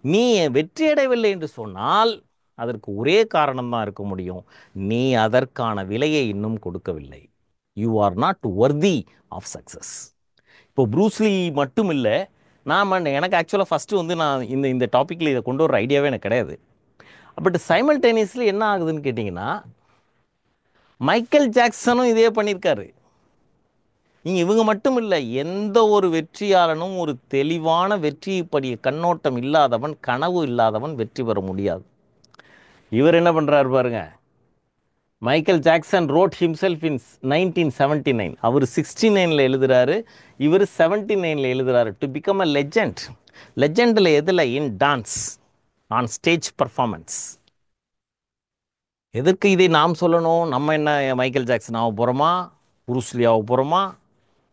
நீ வெற்றியடையவில்லை என்று சொன்னால் அதற்கு ஒரே காரணம்தான் இருக்க முடியும், நீ அதற்கான விலையை இன்னும் கொடுக்கவில்லை. You are not worthy of success. இப்போ ப்ரூஸ்லி மட்டும் இல்லை, எனக்கு ஆக்சுவலாக ஃபஸ்ட்டு வந்து நான் இந்த டாப்பிக்கில் இதை கொண்டு வர ஐடியாவே எனக்கு கிடையாது. பட் சைமல்டேனியஸ்லி என்ன ஆகுதுன்னு கேட்டிங்கன்னா, மைக்கேல் ஜாக்சனும் இதே பண்ணியிருக்காரு. இவங்க மட்டும் இல்லை, எந்த ஒரு வெற்றியாளனும் ஒரு தெளிவான வெற்றியை பற்றிய கண்ணோட்டம் இல்லாதவன், கனவு இல்லாதவன் வெற்றி பெற முடியாது. இவர் என்ன பண்ணுறாரு பாருங்க, Michael Jackson wrote himself in 1979. அவர் 69 எழுதுறாரு, இவர் 79 எழுதுறாரு. To become a legend. லெஜெண்டில் எதில்? In dance, on stage performance. எதற்கு இதை நாம் சொல்லணும்? நம்ம என்ன மைக்கேல் ஜாக்சன் ஆக போகிறோமா, புரூஸ்லி ஆக போகிறோமா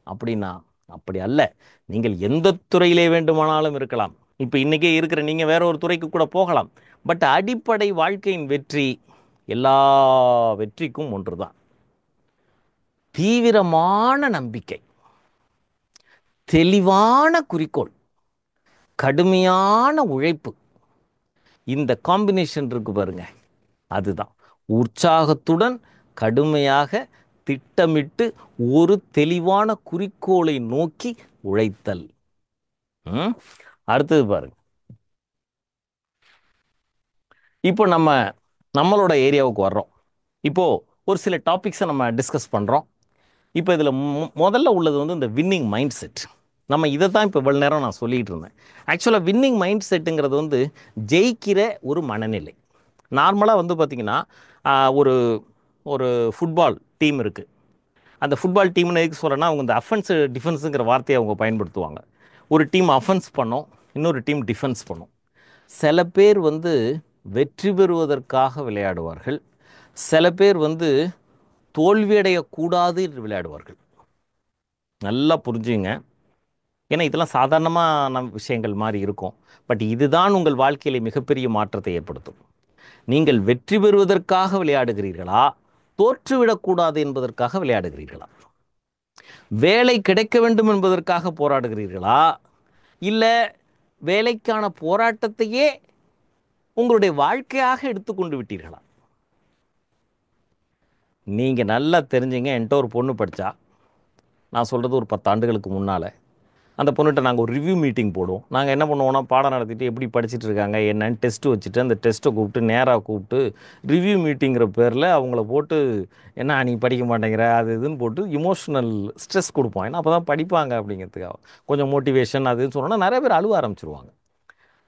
அப்படின்னா அப்படி அல்ல. நீங்கள் எந்த துறையிலே வேண்டுமானாலும் இருக்கலாம். இப்போ இன்றைக்கே இருக்கிற நீங்கள் வேற ஒரு துறைக்கு கூட போகலாம். பட் அடிப்படை வாழ்க்கையின் வெற்றி எல்லா வெற்றிக்கும் ஒன்று தான்: தீவிரமான நம்பிக்கை, தெளிவான குறிக்கோள், கடுமையான உழைப்பு. இந்த காம்பினேஷன் இருக்கு பாருங்க, அதுதான் உற்சாகத்துடன் கடுமையாக திட்டமிட்டு ஒரு தெளிவான குறிக்கோளை நோக்கி உழைத்தல். அடுத்தது பாருங்க, இப்போ நம்மளோட ஏரியாவுக்கு வர்றோம். இப்போது ஒரு சில டாபிக்ஸை நம்ம டிஸ்கஸ் பண்ணுறோம். இப்போ இதில் முதல்ல உள்ளது வந்து இந்த வின்னிங் மைண்ட் செட். நம்ம இதை தான் இப்போ இவ்வளோ நேரம் நான் சொல்லிகிட்டு இருந்தேன். ஆக்சுவலாக வின்னிங் மைண்ட் செட்டுங்கிறது வந்து ஜெயிக்கிற ஒரு மனநிலை. நார்மலாக வந்து பார்த்திங்கன்னா, ஒரு ஒரு ஃபுட்பால் டீம் இருக்குது. அந்த ஃபுட்பால் டீம்னு எதுக்கு சொல்கிறேன்னா, அவங்க இந்த அஃபென்ஸு டிஃபென்ஸுங்கிற வார்த்தையை அவங்க பயன்படுத்துவாங்க. ஒரு டீம் அஃபென்ஸ் பண்ணோம், இன்னொரு டீம் டிஃபென்ஸ் பண்ணும். சில பேர் வந்து வெற்றி பெறுவதற்காக விளையாடுவார்கள், சில பேர் வந்து தோல்வியடையக்கூடாது என்று விளையாடுவார்கள். நல்லா புரிஞ்சுங்க. ஏன்னா இதெல்லாம் சாதாரணமான விஷயங்கள் மாதிரி இருக்கும். பட் இதுதான் உங்கள் வாழ்க்கையில் மிகப்பெரிய மாற்றத்தை ஏற்படுத்தும். நீங்கள் வெற்றி பெறுவதற்காக விளையாடுகிறீர்களா, தோற்றுவிடக்கூடாது என்பதற்காக விளையாடுகிறீர்களா? வேலை கிடைக்க வேண்டும் என்பதற்காக போராடுகிறீர்களா, இல்லை வேலைக்கான போராட்டத்தையே உங்களுடைய வாழ்க்கையாக எடுத்துக்கொண்டு விட்டீர்களா? நீங்கள் நல்லா தெரிஞ்சுங்க. என்கிட்ட ஒரு பொண்ணு படித்தா, நான் சொல்கிறது ஒரு 10 ஆண்டுகளுக்கு முன்னால். அந்த பொண்ணுகிட்ட நாங்கள் ஒரு ரிவ்யூ மீட்டிங் போடுவோம். நாங்கள் என்ன பண்ணுவோம்னா, பாடம் நடத்திட்டு எப்படி படிச்சுட்டு இருக்காங்க என்னன்னு டெஸ்ட்டு வச்சுட்டு, அந்த டெஸ்ட்டை கூப்பிட்டு நேராக கூப்பிட்டு ரிவ்யூ மீட்டிங்கிற பேரில் அவங்கள போட்டு, என்ன நீ படிக்க மாட்டேங்கிற அது இதுன்னு போட்டு இமோஷனல் ஸ்ட்ரெஸ் கொடுப்போம். ஏன்னா அப்போ தான் படிப்பாங்க அப்படிங்கிறதுக்காக. கொஞ்சம் மோட்டிவேஷன் அதுன்னு சொன்னோன்னா நிறைய பேர் அழுவ ஆரம்பிச்சிருவாங்க.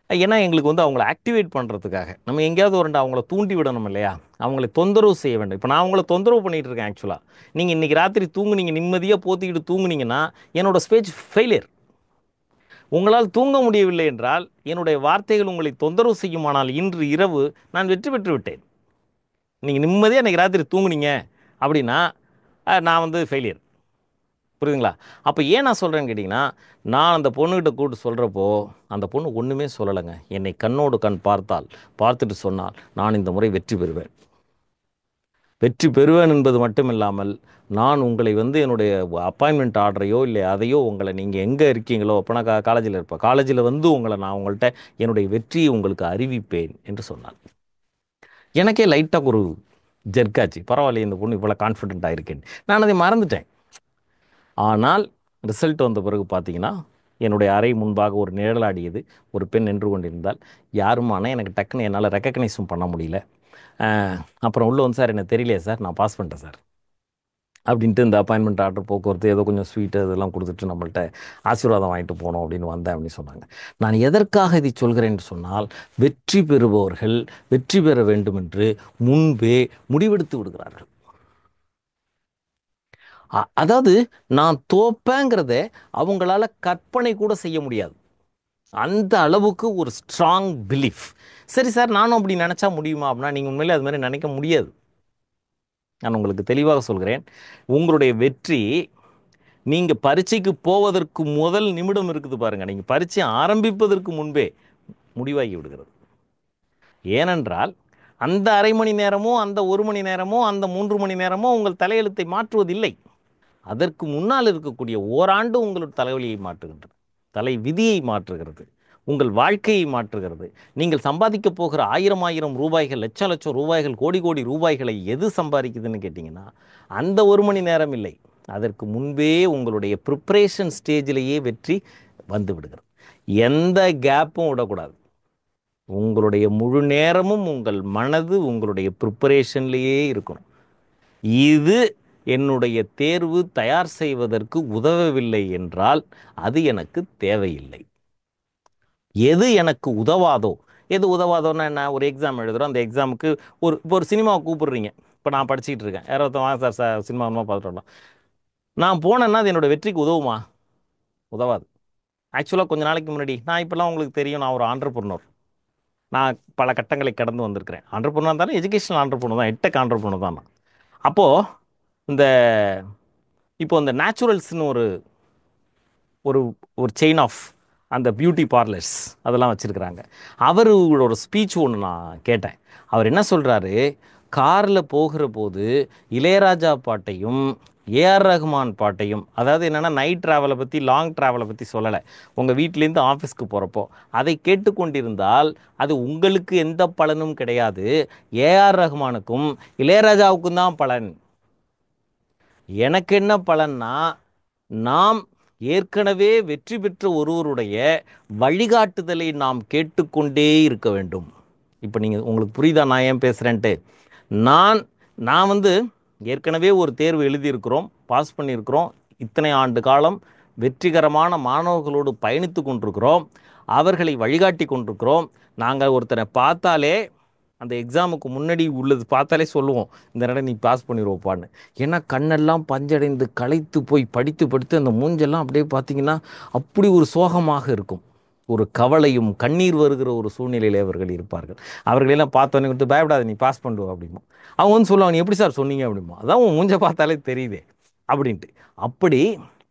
ஏன்னா எங்களுக்கு வந்து அவங்கள ஆக்டிவேட் பண்ணுறதுக்காக நம்ம எங்கேயாவது ஒரு அவங்கள தூண்டி விடணும் இல்லையா, அவங்களை தொந்தரவு செய்ய வேண்டும். இப்போ நான் அவங்கள தொந்தரவு பண்ணிகிட்டு இருக்கேன். ஆக்சுவலாக நீங்கள் இன்றைக்கி ராத்திரி தூங்குனீங்க, நிம்மதியாக போத்திக்கிட்டு தூங்குனீங்கன்னா என்னோடய ஸ்பீச் ஃபெயிலியர். உங்களால் தூங்க முடியவில்லை என்றால் என்னுடைய வார்த்தைகள் உங்களை தொந்தரவு செய்யுமானால் இன்று இரவு நான் வெற்றி பெற்று விட்டேன். நீங்கள் நிம்மதியாக இன்றைக்கி ராத்திரி தூங்குனீங்க அப்படின்னா நான் வந்து ஃபெயிலியர். புரியுதுங்களா? அப்போ ஏன் நான் சொல்கிறேன்னு கேட்டிங்கன்னா, நான் அந்த பொண்ணுக்கிட்ட கூப்பிட்டு சொல்கிறப்போ அந்த பொண்ணு ஒன்றுமே சொல்லலைங்க. என்னை கண்ணோடு கண் பார்த்துட்டு சொன்னால், நான் இந்த முறை வெற்றி பெறுவேன். வெற்றி பெறுவேன் என்பது மட்டும் இல்லாமல், நான் உங்களை வந்து என்னுடைய அப்பாயின்மெண்ட் ஆர்டரையோ இல்லை அதையோ உங்களை நீங்கள் எங்கே இருக்கீங்களோ, அப்போ நான் காலேஜில் இருப்பேன், காலேஜில் வந்து உங்களை நான் உங்கள்கிட்ட என்னுடைய வெற்றியை உங்களுக்கு அறிவிப்பேன் என்று சொன்னான். எனக்கே லைட்டாக ஒரு ஜெர்க்காச்சு. பரவாயில்ல, இந்த பொண்ணு இவ்வளோ கான்ஃபிடென்ட்டாக இருக்கேன். நான் அதை மறந்துட்டேன். ஆனால் ரிசல்ட் வந்த பிறகு பார்த்தீங்கன்னா, என்னுடைய அறை முன்பாக ஒரு நிழலாடியது. ஒரு பெண் நின்று கொண்டிருந்தால், யாருமானா எனக்கு டக்குன்னு என்னால் ரெக்கக்னைஸும் பண்ண முடியல. அப்புறம் உள்ளே வந்து, சார் எனக்கு தெரியலையே சார், நான் பாஸ் பண்ணிட்டேன் சார் அப்படின்ட்டு இந்த அப்பாயின்மெண்ட் ஆர்டர் போக்குவரத்து ஏதோ கொஞ்சம் ஸ்வீட்டு இதெல்லாம் கொடுத்துட்டு நம்மள்ட்ட ஆசீர்வாதம் வாங்கிட்டு போனோம் அப்படின்னு வந்தேன் அப்படின்னு சொன்னாங்க. நான் எதற்காக இதை சொல்கிறேன் என்று சொன்னால், வெற்றி பெறுபவர்கள் வெற்றி பெற வேண்டும் என்று முன்பே முடிவெடுத்து விடுகிறார்கள். அதாவது நான் தோப்பேங்கிறத அவங்களால கற்பனை கூட செய்ய முடியாது. அந்த அளவுக்கு ஒரு ஸ்ட்ராங் பிலீஃப். சரி சார், நானும் அப்படி நினச்சா முடியுமா அப்படின்னா, நீங்கள் உண்மையிலே அது மாதிரி நினைக்க முடியாது. நான் உங்களுக்கு தெளிவாக சொல்கிறேன். உங்களுடைய வெற்றி நீங்கள் பரீட்சைக்கு போவதற்கு முதல் நிமிடம் இருக்குது பாருங்கள், நீங்கள் பரீட்சை ஆரம்பிப்பதற்கு முன்பே முடிவாகி விடுகிறது. ஏனென்றால் அந்த அரை மணி நேரமோ, அந்த 1 மணி நேரமோ, அந்த 3 மணி நேரமோ உங்கள் தலையெழுத்தை மாற்றுவதில்லை. அதற்கு முன்னால் இருக்கக்கூடிய ஓராண்டு உங்களுடைய தலைவலியை மாற்றுகின்றது, தலை விதியை மாற்றுகிறது, உங்கள் வாழ்க்கையை மாற்றுகிறது. நீங்கள் சம்பாதிக்க போகிற 1000 ரூபாய்கள், லட்சம் ரூபாய்கள், கோடி கோடி ரூபாய்களை எது சம்பாதிக்குதுன்னு கேட்டிங்கன்னா, அந்த 1 மணி நேரம் இல்லை, அதற்கு முன்பே உங்களுடைய ப்ரிப்ரேஷன் ஸ்டேஜிலேயே வெற்றி வந்து விடுகிறது. எந்த கேப்பும் விடக்கூடாது. உங்களுடைய முழு நேரமும் உங்கள் மனது உங்களுடைய ப்ரிப்பரேஷன்லேயே இருக்கணும். இது என்னுடைய தேர்வு தயார் செய்வதற்கு உதவவில்லை என்றால் அது எனக்கு தேவையில்லை. எது எனக்கு உதவாதோ, எது உதவாதோன்னா என்ன, ஒரு எக்ஸாம் எழுதுகிறோம், அந்த எக்ஸாமுக்கு இப்போ ஒரு சினிமாவை கூப்பிடுறீங்க. இப்போ நான் படிச்சுக்கிட்டு இருக்கேன், யாராவது வாங்க சார் சார் சினிமா பார்த்துட்டு வரலாம். நான் போனேன்னா அது என்னோடய வெற்றிக்கு உதவுமா? உதவாது. ஆக்சுவலாக கொஞ்சம் நாளைக்கு முன்னாடி, நான் இப்போல்லாம் உங்களுக்கு தெரியும், நான் ஒரு ஆண்டர்பிரனர். நான் பல கட்டங்களை கடந்து வந்திருக்கிறேன். ஆண்டர்பிரனர் இருந்தாலும் எஜுகேஷனல் ஆண்டர்பிரனர் தான், எட்டெக் ஆண்டர்பிரனர் தான் நான். அப்போது இந்த இப்போ இந்த நேச்சுரல்ஸ்னு ஒரு ஒரு ஒரு செயின் ஆஃப் அந்த பியூட்டி பார்லர்ஸ் அதெல்லாம் வச்சுருக்கிறாங்க. அவரோட ஸ்பீச் ஒன்று நான் கேட்டேன். அவர் என்ன சொல்கிறாரு, காரில் போகிற போது இளையராஜா பாட்டையும் ஏஆர் ரஹ்மான் பாட்டையும், அதாவது என்னென்னா நைட் ட்ராவலை பற்றி, லாங் ட்ராவலை பற்றி சொல்லலை, உங்கள் வீட்டிலேருந்து ஆஃபீஸ்க்கு போகிறப்போ அதை கேட்டுக்கொண்டிருந்தால் அது உங்களுக்கு எந்த பலனும் கிடையாது, ஏஆர் ரஹ்மானுக்கும் இளையராஜாவுக்கும் தான் பலன். எனக்கு என்ன பலன்னா, நாம் ஏற்கனவே வெற்றி பெற்ற ஒருவருடைய வழிகாட்டுதலை நாம் கேட்டுக்கொண்டே இருக்க வேண்டும். இப்போ நீங்கள் உங்களுக்கு புரியுதா நான் ஏன் பேசுகிறேன்ட்டு? நான் வந்து ஏற்கனவே ஒரு தேர்வு எழுதியிருக்கிறோம், பாஸ் பண்ணியிருக்கிறோம், இத்தனை ஆண்டு காலம் வெற்றிகரமான மாணவர்களோடு பயணித்து கொண்டிருக்கிறோம், அவர்களை வழிகாட்டி கொண்டிருக்கிறோம். நாங்கள் ஒருத்தரை பார்த்தாலே, அந்த எக்ஸாமுக்கு முன்னாடி உள்ளது பார்த்தாலே சொல்லுவோம், இந்த நேரம் நீ பாஸ் பண்ணிடுவோப்பான்னு. ஏன்னா கண்ணெல்லாம் பஞ்சடைந்து களைத்து போய் படித்து அந்த மூஞ்செல்லாம் அப்படியே பார்த்தீங்கன்னா அப்படி ஒரு சோகமாக இருக்கும். ஒரு கவலையும் கண்ணீர் வருகிற ஒரு சூழ்நிலையில் அவர்கள் இருப்பார்கள். அவர்களெல்லாம் பார்த்தோன்னே கொடுத்து பயப்படாத நீ பாஸ் பண்ணுவோம் அப்படிமோ. அவங்க வந்து சொல்லுவாங்க, நீ எப்படி சார் சொன்னீங்க அப்படிமோ. அதான் உன் மூஞ்சை பார்த்தாலே தெரியுதே அப்படின்ட்டு. அப்படி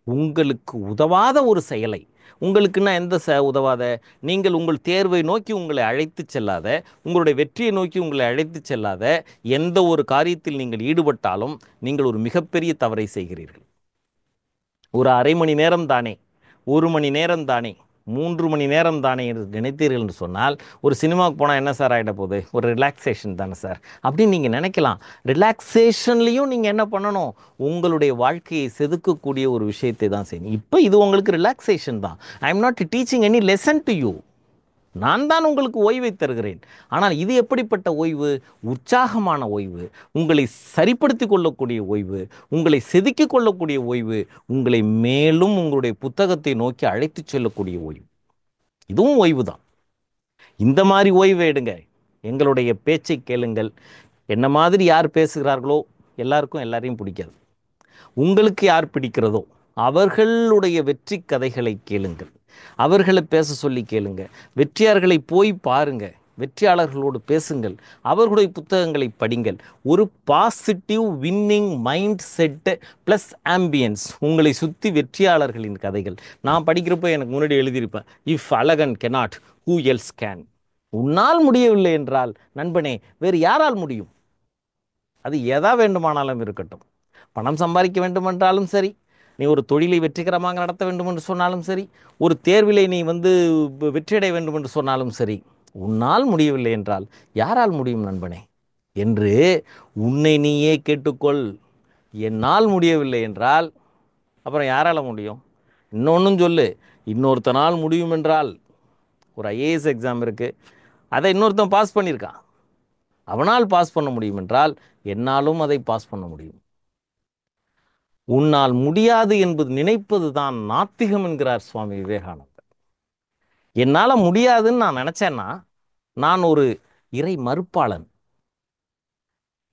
உங்களுக்கு உதவாத ஒரு செயலை உங்களுக்குன்னா எந்த உதவாத, நீங்கள் உங்கள் தேர்வை நோக்கி உங்களை அழைத்து செல்லாத, உங்களுடைய வெற்றியை நோக்கி உங்களை அழைத்து செல்லாத எந்த ஒரு காரியத்தில் நீங்கள் ஈடுபட்டாலும் நீங்கள் ஒரு மிகப்பெரிய தவறை செய்கிறீர்கள். ஒரு அரை மணி நேரம் தானே, ஒரு மணி நேரம் தானே, 3 மணி நேரம் தானே என்று நினைத்தீர்கள் என்று சொன்னால், ஒரு சினிமாவுக்கு போனால் என்ன சார் ஆகிட போகுது, ஒரு ரிலாக்ஸேஷன் தானே சார் அப்படின்னு நீங்கள் நினைக்கலாம். ரிலாக்ஸேஷன்லேயும் நீங்கள் என்ன பண்ணணும், உங்களுடைய வாழ்க்கையை செதுக்கக்கூடிய ஒரு விஷயத்தை தான் செய்யணும். இப்போ இது உங்களுக்கு ரிலாக்ஸேஷன் தான். I am not teaching any lesson to you. நான் தான் உங்களுக்கு ஓய்வை தருகிறேன். ஆனால் இது எப்படிப்பட்ட ஓய்வு? உற்சாகமான ஓய்வு, உங்களை சரிப்படுத்தி கொள்ளக்கூடிய ஓய்வு, உங்களை செதுக்கிக் கொள்ளக்கூடிய ஓய்வு, உங்களை மேலும் உங்களுடைய புத்தகத்தை நோக்கி அழைத்து செல்லக்கூடிய ஓய்வு. இதுவும் ஓய்வு தான். இந்த மாதிரி ஓய்வை எடுங்க. எங்களுடைய பேச்சை கேளுங்கள். என்ன மாதிரி யார் பேசுகிறார்களோ எல்லாருக்கும் எல்லாரையும் பிடிக்காது. உங்களுக்கு யார் பிடிக்கிறதோ அவர்களுடைய வெற்றி கதைகளை கேளுங்கள், அவர்களை பேச சொல்லி கேளுங்க. வெற்றியாளர்களை போய் பாருங்க, வெற்றியாளர்களோடு பேசுங்கள், அவர்களுடைய புத்தகங்களை படிங்கள். ஒரு positive winning mind set plus ambience. உங்களை சுற்றி வெற்றியாளர்களின் கதைகள். நான் படிக்கிறப்போ எனக்கு முன்னாடி எழுதியிருப்பேன், if Azhagan cannot who else can. உன்னால் முடியவில்லை என்றால் நண்பனே வேறு யாரால் முடியும்? அது எதா வேண்டுமானாலும் இருக்கட்டும். பணம் சம்பாதிக்க வேண்டுமென்றாலும் சரி, நீ ஒரு தொழிலை வெற்றிகரமாக நடத்த வேண்டும் என்று சொன்னாலும் சரி, ஒரு தேர்விலை நீ வெற்றியடைய வேண்டும் என்று சொன்னாலும் சரி, உன்னால் முடியவில்லை என்றால் யாரால் முடியும் நண்பனே என்று உன்னை நீயே கேட்டுக்கொள். என்னால் முடியவில்லை என்றால் அப்புறம் யாரால் முடியும்? இன்னொன்றும் சொல்லு, இன்னொருத்தனால் முடியும் என்றால். ஒரு ஐஏஎஸ் எக்ஸாம் இருக்குது, அதை இன்னொருத்தன் பாஸ் பண்ணியிருக்கான். அவனால் பாஸ் பண்ண முடியும் என்றால் என்னாலும் அதை பாஸ் பண்ண முடியும். உன்னால் முடியாது என்பது நினைப்பது தான் நாத்திகம் என்கிறார் சுவாமி விவேகானந்தர். என்னால் முடியாதுன்னு நான் நினச்சேன்னா நான் ஒரு இறை மறுப்பாளன்.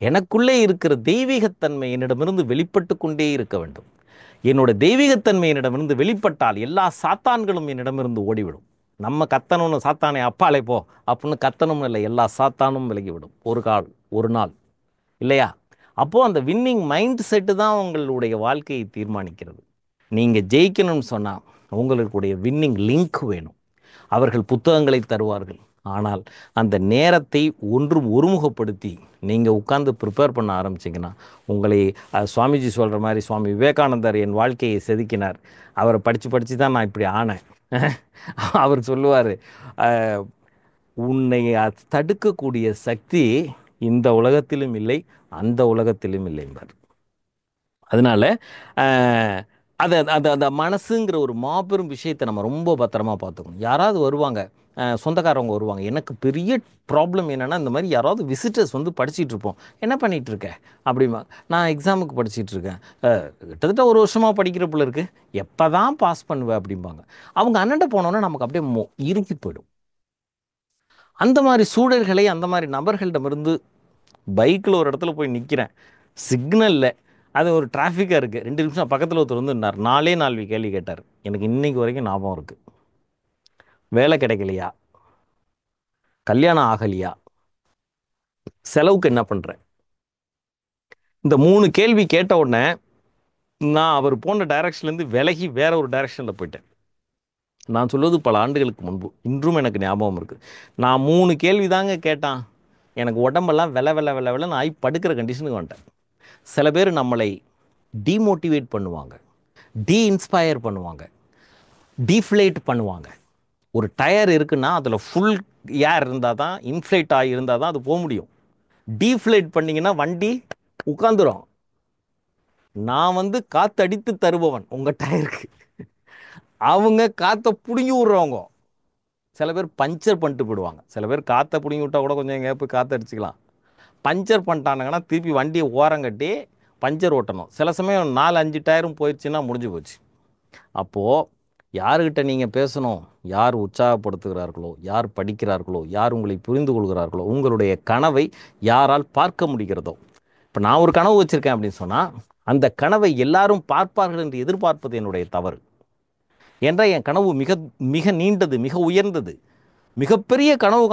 எனக்குள்ளே இருக்கிற தெய்வீகத்தன்மை என்னிடமிருந்து வெளிப்பட்டு கொண்டே இருக்க வேண்டும். என்னோட தெய்வீகத்தன்மை என்னிடமிருந்து வெளிப்பட்டால் எல்லா சாத்தான்களும் என்னிடமிருந்து ஓடிவிடும். நம்ம கத்தணும்னு சாத்தானே அப்பாலே போ அப்படின்னு கத்தணும்னு இல்லை, எல்லா சாத்தானும் விலகிவிடும் ஒரு நாள் இல்லையா? அப்போது அந்த வின்னிங் மைண்ட் செட்டு தான் உங்களுடைய வாழ்க்கையை தீர்மானிக்கிறது. நீங்கள் ஜெயிக்கணும்னு சொன்னால் உங்களுடைய வின்னிங் லிங்க் வேணும். அவர்கள் புத்தகங்களை தருவார்கள், ஆனால் அந்த நேரத்தை ஒருமுகப்படுத்தி நீங்கள் உட்கார்ந்து ப்ரிப்பேர் பண்ண ஆரம்பிச்சிங்கன்னா உங்களை சுவாமிஜி சொல்கிற மாதிரி, சுவாமி விவேகானந்தர் என் வாழ்க்கையை செதுக்கினார், அவரை படித்து தான் நான் இப்படி ஆனேன். அவர் சொல்லுவார், உன்னை தடுக்கக்கூடிய சக்தி இந்த உலகத்திலும் இல்லை, அந்த உலகத்திலும் இல்லைம்பார். அதனால் அதை அந்த அந்த மனசுங்கிற ஒரு மாபெரும் விஷயத்தை நம்ம ரொம்ப பத்திரமா பார்த்துக்கணும். யாராவது வருவாங்க, சொந்தக்காரவங்க வருவாங்க. எனக்கு பெரிய ப்ராப்ளம் என்னென்னா, இந்த மாதிரி யாராவது விசிட்டர்ஸ் படிச்சுட்டு இருப்போம், என்ன பண்ணிகிட்ருக்க அப்படிமா, நான் எக்ஸாமுக்கு படிச்சுட்ருக்கேன், கிட்டத்தட்ட ஒரு வருஷமாக படிக்கிற பிள்ளை இருக்குது, எப்போ தான் பாஸ் பண்ணுவேன் அப்படிம்பாங்க. அவங்க அண்ணன்ட்ட போனோன்னா நமக்கு அப்படியே இறுக்கி போயிடும். அந்த மாதிரி சூழல்களை அந்த மாதிரி நபர்களிடமிருந்து, பைக்கில் ஒரு இடத்துல போய் நிற்கிறேன், சிக்னலில் அது ஒரு டிராஃபிக்காக இருக்குது, 2 நிமிஷம் பக்கத்தில் ஒருத்தர் இருந்தார், 4 கேள்வி கேட்டார். எனக்கு இன்றைக்கு வரைக்கும் ஞாபகம் இருக்குது. வேலை கிடைக்கலையா, கல்யாணம் ஆகலையா, செலவுக்கு என்ன பண்ணுறேன், இந்த 3 கேள்வி கேட்ட உடனே நான் அவர் போன டைரக்ஷன்லேருந்து விலகி வேற ஒரு டைரக்ஷனில் போயிட்டேன். நான் சொல்வது பல ஆண்டுகளுக்கு முன்பு, இன்றும் எனக்கு ஞாபகம் இருக்குது. நான் 3 கேள்வி தாங்க கேட்டான், எனக்கு உடம்பெல்லாம் வெள்ளன்னு ஆகி படுக்கிற கண்டிஷனுக்கு வந்துட்டேன். சில பேர் நம்மளை டீமோட்டிவேட் பண்ணுவாங்க, இன்ஸ்பயர் பண்ணுவாங்க, டீஃப்ளேட் பண்ணுவாங்க. ஒரு டயர் இருக்குன்னா அதில் ஃபுல் ஏர் இருந்தால் தான், இன்ஃப்ளேட் ஆகி இருந்தால் தான் அது போக முடியும். டீஃப்ளேட் பண்ணிங்கன்னா வண்டி உட்காந்துரும். நான் காற்றடித்து தருபவன் உங்கள் டயருக்கு, அவங்க காற்றை பிடுங்கி விட்றவங்க. சில பேர் பஞ்சர் பண்ணிட்டு போயிடுவாங்க. சில பேர் காற்றை பிடுங்கி விட்டால் கூட கொஞ்சம் எங்கேயா போய் காற்று அடிச்சுக்கலாம். பஞ்சர் பண்ணிட்டானுங்கன்னா திருப்பி வண்டியை ஓரங்கட்டி பஞ்சர் ஓட்டணும். சில சமயம் 4-5 டயரும் போயிடுச்சுன்னா முடிஞ்சு போச்சு. அப்போது யாருக்கிட்ட நீங்கள் பேசணும், யார் உற்சாகப்படுத்துகிறார்களோ, யார் படிக்கிறார்களோ, யார் உங்களை புரிந்து கொள்கிறார்களோ, உங்களுடைய கனவை யாரால் பார்க்க முடிகிறதோ. இப்போ நான் ஒரு கனவு வச்சுருக்கேன் அப்படின்னு சொன்னால் அந்த கனவை எல்லாரும் பார்ப்பார்கள் என்று எதிர்பார்ப்பது என்னுடைய தவறு. என்றால் என் கனவு மிக மிக நீண்டது, மிக உயர்ந்தது, மிகப்பெரிய கனவு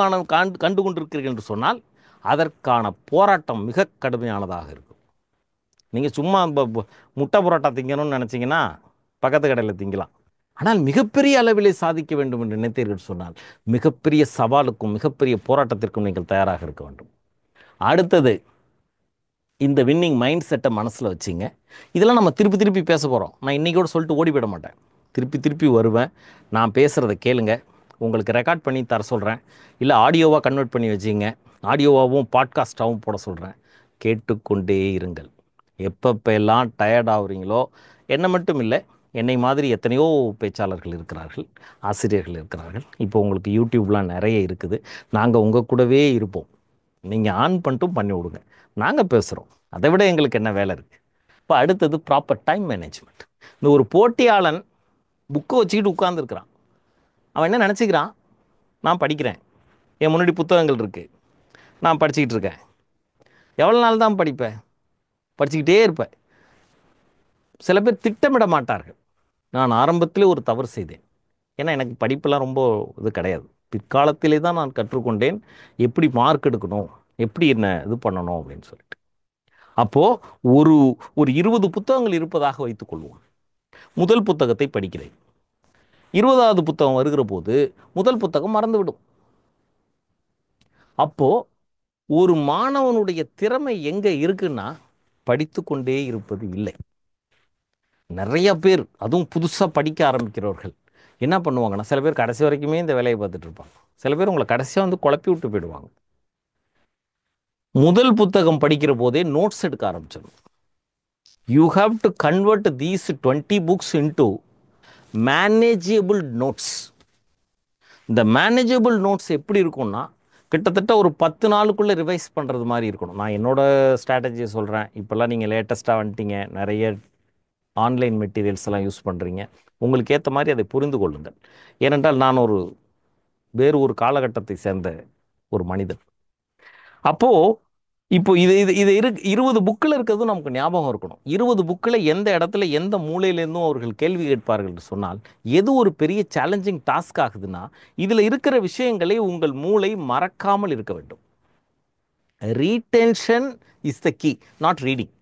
கண்டு கொண்டிருக்கிறீர்கள் என்று சொன்னால் அதற்கான போராட்டம் மிக கடுமையானதாக இருக்கும். நீங்கள் சும்மா முட்டை புரோட்டா திங்கணும்னு நினச்சிங்கன்னா பக்கத்து கடையில் திங்கலாம். ஆனால் மிகப்பெரிய அளவிலே சாதிக்க வேண்டும் என்று நினைத்தீர்கள் சொன்னால் மிகப்பெரிய சவாலுக்கும் மிகப்பெரிய போராட்டத்திற்கும் நீங்கள் தயாராக இருக்க வேண்டும். அடுத்தது, இந்த வின்னிங் மைண்ட் செட்டை மனசில் வச்சிங்க. இதெல்லாம் நம்ம திருப்பி திருப்பி பேச போகிறோம். நான் இன்றைக்கோட சொல்லிட்டு ஓடிவிட மாட்டேன். திருப்பி திருப்பி வருவேன். நான் பேசுகிறத கேளுங்க. உங்களுக்கு ரெக்கார்ட் பண்ணி தர சொல்கிறேன். இல்லை ஆடியோவாக கன்வெர்ட் பண்ணி வச்சிங்க. ஆடியோவாகவும் பாட்காஸ்ட்டாகவும் போட சொல்கிறேன். கேட்டுக்கொண்டே இருங்கள். எப்பப்போ எல்லாம் டயர்ட் ஆகுறீங்களோ, என்னை மட்டும் இல்லை, என்னை மாதிரி எத்தனையோ பேச்சாளர்கள் இருக்கிறார்கள், ஆசிரியர்கள் இருக்கிறார்கள். இப்போ உங்களுக்கு யூடியூப்லாம் நிறைய இருக்குது. நாங்கள் உங்கள் கூடவே இருப்போம். நீங்கள் ஆன் பண்ணிட்டும் பண்ணி விடுங்க. நாங்கள் பேசுகிறோம். அதை விட எங்களுக்கு என்ன வேலை இருக்குது? இப்போ அடுத்தது ப்ராப்பர் டைம் மேனேஜ்மெண்ட். இந்த ஒரு போட்டியாளன் புக்கை வச்சுக்கிட்டு உட்காந்துருக்கிறான். அவன் என்ன நினச்சிக்கிறான்? நான் படிக்கிறேன், என் முன்னாடி புத்தகங்கள் இருக்குது, நான் படிச்சுக்கிட்டு இருக்கேன். எவ்வளோ நாள் தான் படிப்பேன்? படிச்சுக்கிட்டே இருப்பேன். சில பேர் திட்டமிட மாட்டார்கள். நான் ஆரம்பத்திலே ஒரு தவறு செய்தேன். ஏன்னா எனக்கு படிப்பெல்லாம் ரொம்ப இது கிடையாது. பிற்காலத்திலே தான் நான் கற்றுக்கொண்டேன் எப்படி மார்க் எடுக்கணும், எப்படி என்ன இது பண்ணணும் அப்படின்னு சொல்லிட்டு. அப்போது ஒரு ஒரு 20 புத்தகங்கள் இருப்பதாக வைத்துக்கொள்வோம். முதல் புத்தகத்தை படிக்கிறேன். 20வது புத்தகம் வருகிற போது முதல் புத்தகம் மறந்துவிடும். அப்போது ஒரு மாணவனுடைய திறமை எங்கே இருக்குன்னா, படித்து கொண்டே இருப்பது இல்லை. நிறைய பேர், அதுவும் புதுசாக படிக்க ஆரம்பிக்கிறவர்கள் என்ன பண்ணுவாங்கன்னா, சில பேர் கடைசி வரைக்குமே இந்த வேலையை பார்த்துட்டு இருப்பாங்க. சில பேர் உங்களை கடைசியாக வந்து குழப்பி விட்டு போயிடுவாங்க. முதல் புத்தகம் படிக்கிற போதே நோட்ஸ் எடுக்க ஆரம்பிச்சிடணும். You have to convert these 20 books into manageable notes. இந்த மேனேஜபிள் நோட்ஸ் எப்படி இருக்கும்னா, கிட்டத்தட்ட ஒரு 10 நாளுக்குள்ளே ரிவைஸ் பண்ணுறது மாதிரி இருக்கணும். நான் என்னோடய ஸ்ட்ராட்டஜியை சொல்கிறேன். இப்போல்லாம் நீங்கள் லேட்டஸ்ட்டாக வந்துட்டீங்க, நிறைய ஆன்லைன் மெட்டீரியல்ஸ் எல்லாம் யூஸ் பண்ணுறீங்க. உங்களுக்கு ஏற்ற மாதிரி அதை புரிந்து கொள்ளுங்கள். ஏனென்றால் நான் வேறு ஒரு காலகட்டத்தை சேர்ந்த ஒரு மனிதன். அப்போது இப்போ இது இது இது 20 புக்கில் இருக்கிறதும் நமக்கு ஞாபகம் இருக்கணும். 20 புக்கில் எந்த இடத்துல எந்த மூலையிலேருந்தும் அவர்கள் கேள்வி கேட்பார்கள் என்று சொன்னால், எது ஒரு பெரிய சேலஞ்சிங் டாஸ்க் ஆகுதுன்னா, இதில் இருக்கிற விஷயங்களை உங்கள் மூளை மறக்காமல் இருக்க வேண்டும். Retention is the key, not reading.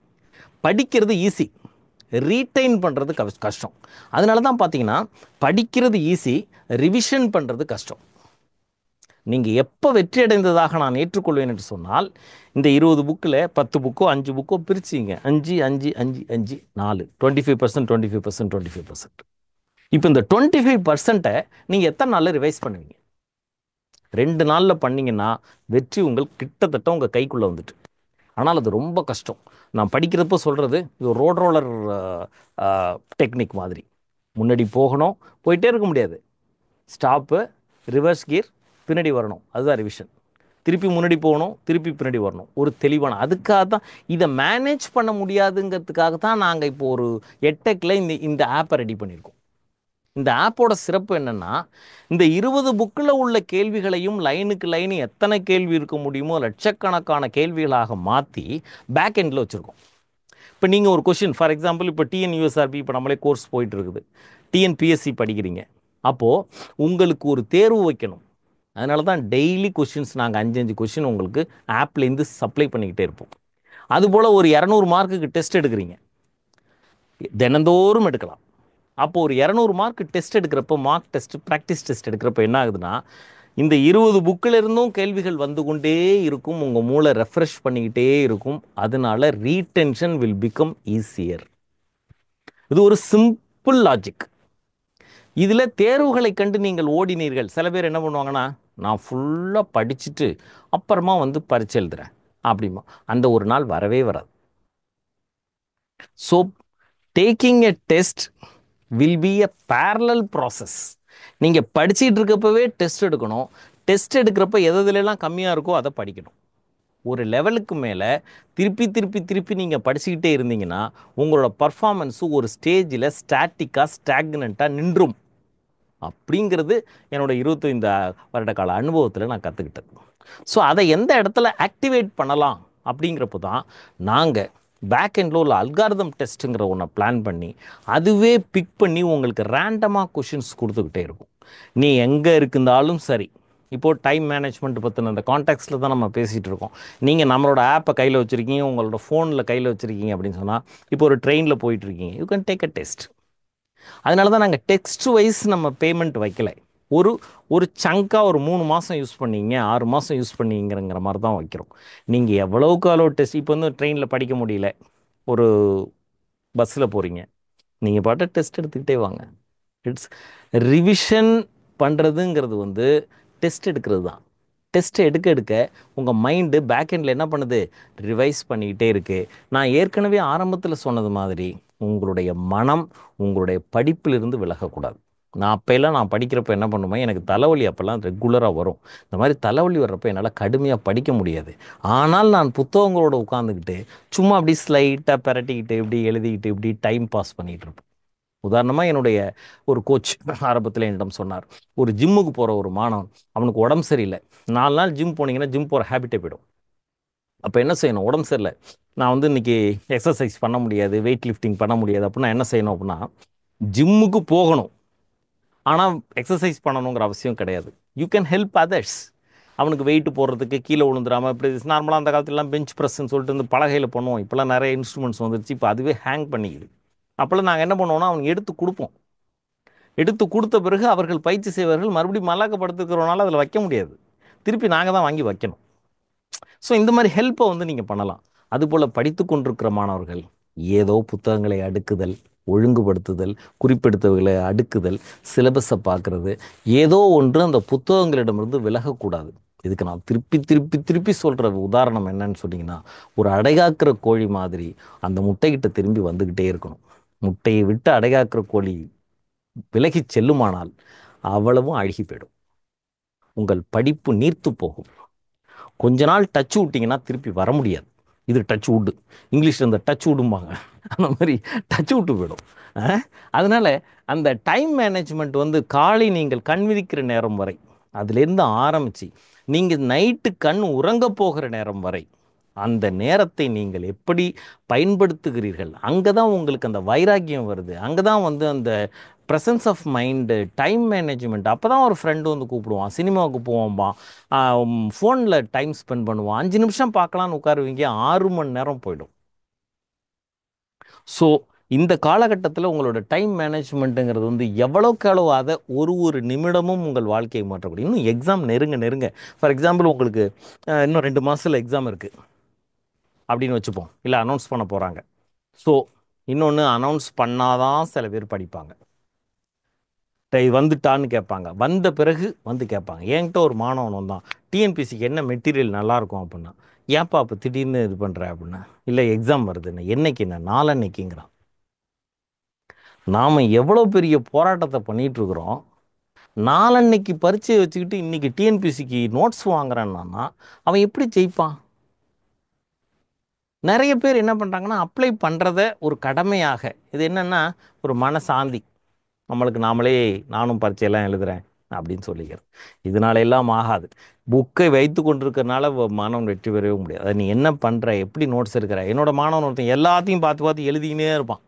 படிக்கிறது ஈஸி, ரீட்டைன் பண்ணுறது கஷ்டம். அதனால தான் பார்த்தீங்கன்னா, படிக்கிறது ஈஸி, ரிவிஷன் பண்ணுறது கஷ்டம். நீங்கள் எப்போ வெற்றி அடைந்ததாக நான் ஏற்றுக்கொள்வேன் என்று சொன்னால், இந்த 20 புக்கில் 10 புக்கோ 5 புக்கோ பிரிச்சிங்க. 5 5 5 5 4 25%, 25%, 25%. இப்போ இந்த 25%-ஐ நீங்கள் எத்தனை நாளில் ரிவைஸ் பண்ணுவீங்க? 2 நாளில் பண்ணிங்கன்னா வெற்றி கிட்டத்தட்ட உங்கள் கைக்குள்ளே வந்துட்டு. ஆனால் அது ரொம்ப கஷ்டம். நான் படிக்கிறப்போ சொல்கிறது, இது ரோட் ரோலர் டெக்னிக் மாதிரி. முன்னாடி போகணும், போயிட்டே இருக்க முடியாது. ஸ்டாப்பு, ரிவர்ஸ் கியர், பின்னாடி வரணும். அதுதான் ரிவிஷன். திருப்பி முன்னாடி போகணும், திருப்பி பின்னாடி வரணும். ஒரு தெளிவான, அதுக்காக தான் இதை மேனேஜ் பண்ண முடியாதுங்கிறதுக்காக தான் நாங்கள் இப்போ ஒரு எட்டெக்கில் இந்த ஆப்பை ரெடி பண்ணியிருக்கோம். இந்த ஆப்போட சிறப்பு என்னென்னா, இந்த 20 புக்கில் உள்ள கேள்விகளையும் லைனுக்கு லைனு எத்தனை கேள்வி இருக்க முடியுமோ லட்சக்கணக்கான கேள்விகளாக மாற்றி பேக் எண்டில் வச்சுருக்கோம். இப்போ நீங்கள் ஒரு கொஷின், ஃபார் எக்ஸாம்பிள் இப்போ டிஎன்யூஎஸ்ஆர்பி இப்போ நம்மளே கோர்ஸ் போயிட்டு இருக்குது, டிஎன்பிஎஸ்சி படிக்கிறீங்க. அப்போது உங்களுக்கு ஒரு தேர்வு வைக்கணும். அதனால தான் டெய்லி கொஷின்ஸ் நாங்கள் 5 கொஷின் உங்களுக்கு ஆப்லேருந்து சப்ளை பண்ணிக்கிட்டே இருப்போம். அதுபோல் ஒரு 200 மார்க்குக்கு டெஸ்ட் எடுக்கிறீங்க, தினந்தோறும் எடுக்கலாம். அப்போது ஒரு 200 மார்க் டெஸ்ட் எடுக்கிறப்போ, மார்க் டெஸ்ட், ப்ராக்டிஸ் டெஸ்ட் எடுக்கிறப்போ என்ன ஆகுதுன்னா, இந்த 20 புக்கில் இருந்தும் கேள்விகள் வந்து கொண்டே இருக்கும். உங்கள் மூளை ரெஃப்ரெஷ் பண்ணிக்கிட்டே இருக்கும். அதனால ரீடென்ஷன் வில் பிகம் ஈஸியர். இது ஒரு சிம்பிள் லாஜிக். இதில் தேர்வுகளை கண்டு நீங்கள் ஓடினீர்கள். சில பேர் என்ன பண்ணுவாங்கன்னா, நான் ஃபுல்லாக படிச்சுட்டு அப்புறமா வந்து பரீட்சை எழுதுகிறேன் அப்படிமா. அந்த ஒரு நாள் வரவே வராது. So taking a test will be a parallel process. நீங்கள் படிச்சுட்டு இருக்கப்பவே டெஸ்ட் எடுக்கணும். டெஸ்ட் எடுக்கிறப்ப எதுலெல்லாம் கம்மியாக இருக்கோ அதை படிக்கணும். ஒரு லெவலுக்கு மேலே திருப்பி திருப்பி திருப்பி நீங்கள் படிச்சுக்கிட்டே இருந்தீங்கன்னா உங்களோட பர்ஃபார்மன்ஸு ஒரு ஸ்டேஜில் ஸ்டாட்டிக்காக ஸ்டாக்னண்ட்டாக நின்றும். அப்படிங்கிறது என்னோட 25 வருட கால அனுபவத்தில் நான் கற்றுக்கிட்டது. ஸோ அதை எந்த இடத்துல ஆக்டிவேட் பண்ணலாம் அப்படிங்கிறப்போ தான் நாங்கள் பேக் எண்டில் உள்ள அல்காரிதம் டெஸ்ட்டுங்கிற ஒன்றை பிளான் பண்ணி அதுவே பிக் பண்ணி உங்களுக்கு ரேண்டமாக கொஷின்ஸ் கொடுத்துக்கிட்டே இருக்கும். நீ எங்கே இருக்குந்தாலும் சரி. இப்போது டைம் மேனேஜ்மெண்ட் பற்றின அந்த கான்டாக்ட்ஸில் தான் நம்ம பேசிகிட்டு இருக்கோம். நீங்கள் நம்மளோட ஆப்பை கையில் வச்சுருக்கீங்க, உங்களோட ஃபோனில் கையில் வச்சுருக்கீங்க அப்படின்னு சொன்னால், இப்போ ஒரு ட்ரெயினில் போயிட்டுருக்கீங்க, you can take a test. அதனால தான் நாங்கள் டெக்ஸ்ட் வைஸ் நம்ம பேமெண்ட் வைக்கலை. ஒரு ஒரு சங்காக ஒரு 3 மாதம் யூஸ் பண்ணீங்க, 6 மாதம் யூஸ் பண்ணீங்கிற மாதிரி தான் வைக்கிறோம். நீங்கள் எவ்வளோக்கு அவ்வளோ டெஸ்ட், இப்போ வந்து ட்ரெயினில் படிக்க முடியல, ஒரு பஸ்ஸில் போகிறீங்க, நீங்கள் பாட்ட டெஸ்ட் எடுத்துக்கிட்டே வாங்க. இட்ஸ் ரிவிஷன் பண்ணுறதுங்கிறது வந்து டெஸ்ட் எடுக்கிறது தான். டெஸ்ட் எடுக்க எடுக்க உங்கள் மைண்டு பேக் எண்டில் என்ன பண்ணுது, ரிவைஸ் பண்ணிக்கிட்டே இருக்குது. நான் ஏற்கனவே ஆரம்பத்தில் சொன்னது மாதிரி உங்களுடைய மனம் உங்களுடைய படிப்பிலிருந்து விலகக்கூடாது. நான் படிக்கிறப்ப என்ன பண்ணுவேன், எனக்கு தலைவலி அப்போல்லாம் ரெகுலராக வரும். இந்த மாதிரி தலைவலி வர்றப்போ என்னால் கடுமையாக படிக்க முடியாது. ஆனால் நான் புத்தகங்களோட உட்காந்துக்கிட்டு சும்மா அப்படி ஸ்லைட்டாக பிரட்டிக்கிட்டு இப்படி எழுதிக்கிட்டு இப்படி டைம் பாஸ் பண்ணிகிட்டு இருப்பேன். உதாரணமாக என்னுடைய ஒரு கோச் ஆரம்பத்தில் என்னிடம் சொன்னார், ஒரு ஜிம்முக்கு போகிற ஒரு மாணவன், அவனுக்கு உடம்பு சரியில்லை, 4 நாள் ஜிம் போனீங்கன்னா ஜிம் போகிற ஹேபிட்டே போயிடும். அப்போ என்ன செய்யணும், உடம்பு சரியில்லை, நான் வந்து இன்றைக்கி எக்ஸசைஸ் பண்ண முடியாது, வெயிட் லிஃப்டிங் பண்ண முடியாது அப்படின்னா என்ன செய்யணும் அப்படின்னா, ஜிம்முக்கு போகணும், ஆனால் எக்ஸசைஸ் பண்ணணுங்கிற அவசியம் கிடையாது. You can help others. அவனுக்கு வெயிட் போடுறதுக்கு கீழே விழுந்துடாமல், இப்படி நார்மலாக அந்த காலத்துலலாம் பெஞ்ச் ப்ரெஸ்ன்னு சொல்லிட்டு இந்த பலகையில் பண்ணுவோம். இப்போலாம் நிறைய இன்ஸ்ட்ருமெண்ட்ஸ் வந்துருச்சு, இப்போ அதுவே ஹேங் பண்ணிக்குது. அப்போல்லாம் நாங்கள் என்ன பண்ணுவோம்னா அவனுக்கு எடுத்து கொடுப்போம். எடுத்து கொடுத்த பிறகு அவர்கள் பயிற்சி செய்வார்கள். மறுபடியும் மல்லாக்கப்படுத்துக்கிறனால அதில் வைக்க முடியாது, திருப்பி நாங்கள் தான் வாங்கி வைக்கணும். ஸோ இந்த மாதிரி ஹெல்ப்பை வந்து நீங்கள் பண்ணலாம். அதுபோல் படித்து கொண்டிருக்கிற மாணவர்கள் ஏதோ புத்தகங்களை அடுக்குதல், ஒழுங்குபடுத்துதல், குறிப்பெடுத்தவர்களை அடுக்குதல், சிலபஸை பார்க்குறது, ஏதோ ஒன்று அந்த புத்தகங்களிடமிருந்து விலகக்கூடாது. இதுக்கு நான் திருப்பி திருப்பி திருப்பி சொல்கிற உதாரணம் என்னன்னு சொன்னீங்கன்னா, ஒரு அடைகாக்கிற கோழி மாதிரி அந்த முட்டைகிட்ட திரும்பி வந்துக்கிட்டே இருக்கணும். முட்டையை விட்டு அடைகாக்கிற கோழி விலகி செல்லுமானால் அவ்வளவும் அழுகி போயிடும். உங்கள் படிப்பு நீர்த்து போகும். கொஞ்ச நாள் டச் விட்டிங்கன்னா திருப்பி வர முடியாது. இது டச் வுட்டு, இங்கிலீஷில் இந்த டச் விடும்பாங்க, அந்த மாதிரி டச் விட்டு போயிடும். அதனால் அந்த டைம் மேனேஜ்மெண்ட் வந்து காலை நீங்கள் கண் விழிக்கிற நேரம் வரை, அதுலேருந்து ஆரம்பித்து நீங்கள் நைட்டு கண் உறங்க போகிற நேரம் வரை அந்த நேரத்தை நீங்கள் எப்படி பயன்படுத்துகிறீர்கள், அங்கே தான் உங்களுக்கு அந்த வைராக்கியம் வருது. அங்கே தான் வந்து அந்த presence of mind, time management. அப்போ தான் ஒரு ஃப்ரெண்டு வந்து கூப்பிடுவான், சினிமாவுக்கு போவோம்பான், ஃபோனில் டைம் ஸ்பெண்ட் பண்ணுவான், 5 நிமிஷம் பார்க்கலான்னு உட்காருவீங்க, 6 மணி நேரம் போயிடும். ஸோ இந்த காலகட்டத்தில் உங்களோட டைம் மேனேஜ்மெண்ட்டுங்கிறது வந்து எவ்வளோக்கு எவ்வளோ அதை ஒரு நிமிடமும் உங்கள் வாழ்க்கையை மாற்றக்கூடிய. இன்னும் எக்ஸாம் நெருங்க நெருங்க, ஃபார் எக்ஸாம்பிள் உங்களுக்கு இன்னும் 2 மாதத்தில் எக்ஸாம் இருக்குது அப்படின்னு வச்சுப்போம், இல்லை அனௌன்ஸ் பண்ண போகிறாங்க. ஸோ இன்னொன்று, அனௌன்ஸ் பண்ணாதான் சில பேர் படிப்பாங்க. வந்துட்டான்னு கேட்பாங்க, வந்த பிறகு வந்து கேட்பாங்க. என்கிட்ட ஒரு மாணவன் வந்தான், டிஎன்பிசிக்கு என்ன மெட்டீரியல் நல்லாயிருக்கும் அப்படின்னா, ஏன்ப்பா இப்போ திடீர்னு இது பண்ணுற அப்படின்னா, இல்லை எக்ஸாம் வருதுன்னு. என்னைக்கு? என்ன நாளன்னைக்குங்கிறான். நாம் எவ்வளோ பெரிய போராட்டத்தை பண்ணிகிட்ருக்குறோம், நாளன்னைக்கு பரீட்சையை வச்சுக்கிட்டு இன்றைக்கி டிஎன்பிசிக்கு நோட்ஸ் வாங்குறான்னா அவன் எப்படி ஜெயிப்பான்? நிறைய பேர் என்ன பண்ணுறாங்கன்னா, அப்ளை பண்ணுறத ஒரு கடமையாக, இது என்னென்னா ஒரு மனசாந்தி, நம்மளுக்கு நாமளே நானும் பரீட்சையெல்லாம் எழுதுகிறேன் அப்படின்னு சொல்லிக்கிறது. இதனால எல்லாம் ஆகாது. புக்கை வைத்து கொண்டிருக்கிறனால மாணவன் வெற்றி பெறவே முடியாது. அதை நீ என்ன பண்ணுற, எப்படி நோட்ஸ் எடுக்கிற. என்னோட மாணவன் ஒருத்தன் எல்லாத்தையும் பார்த்து பார்த்து எழுதிக்கினே இருப்பான்.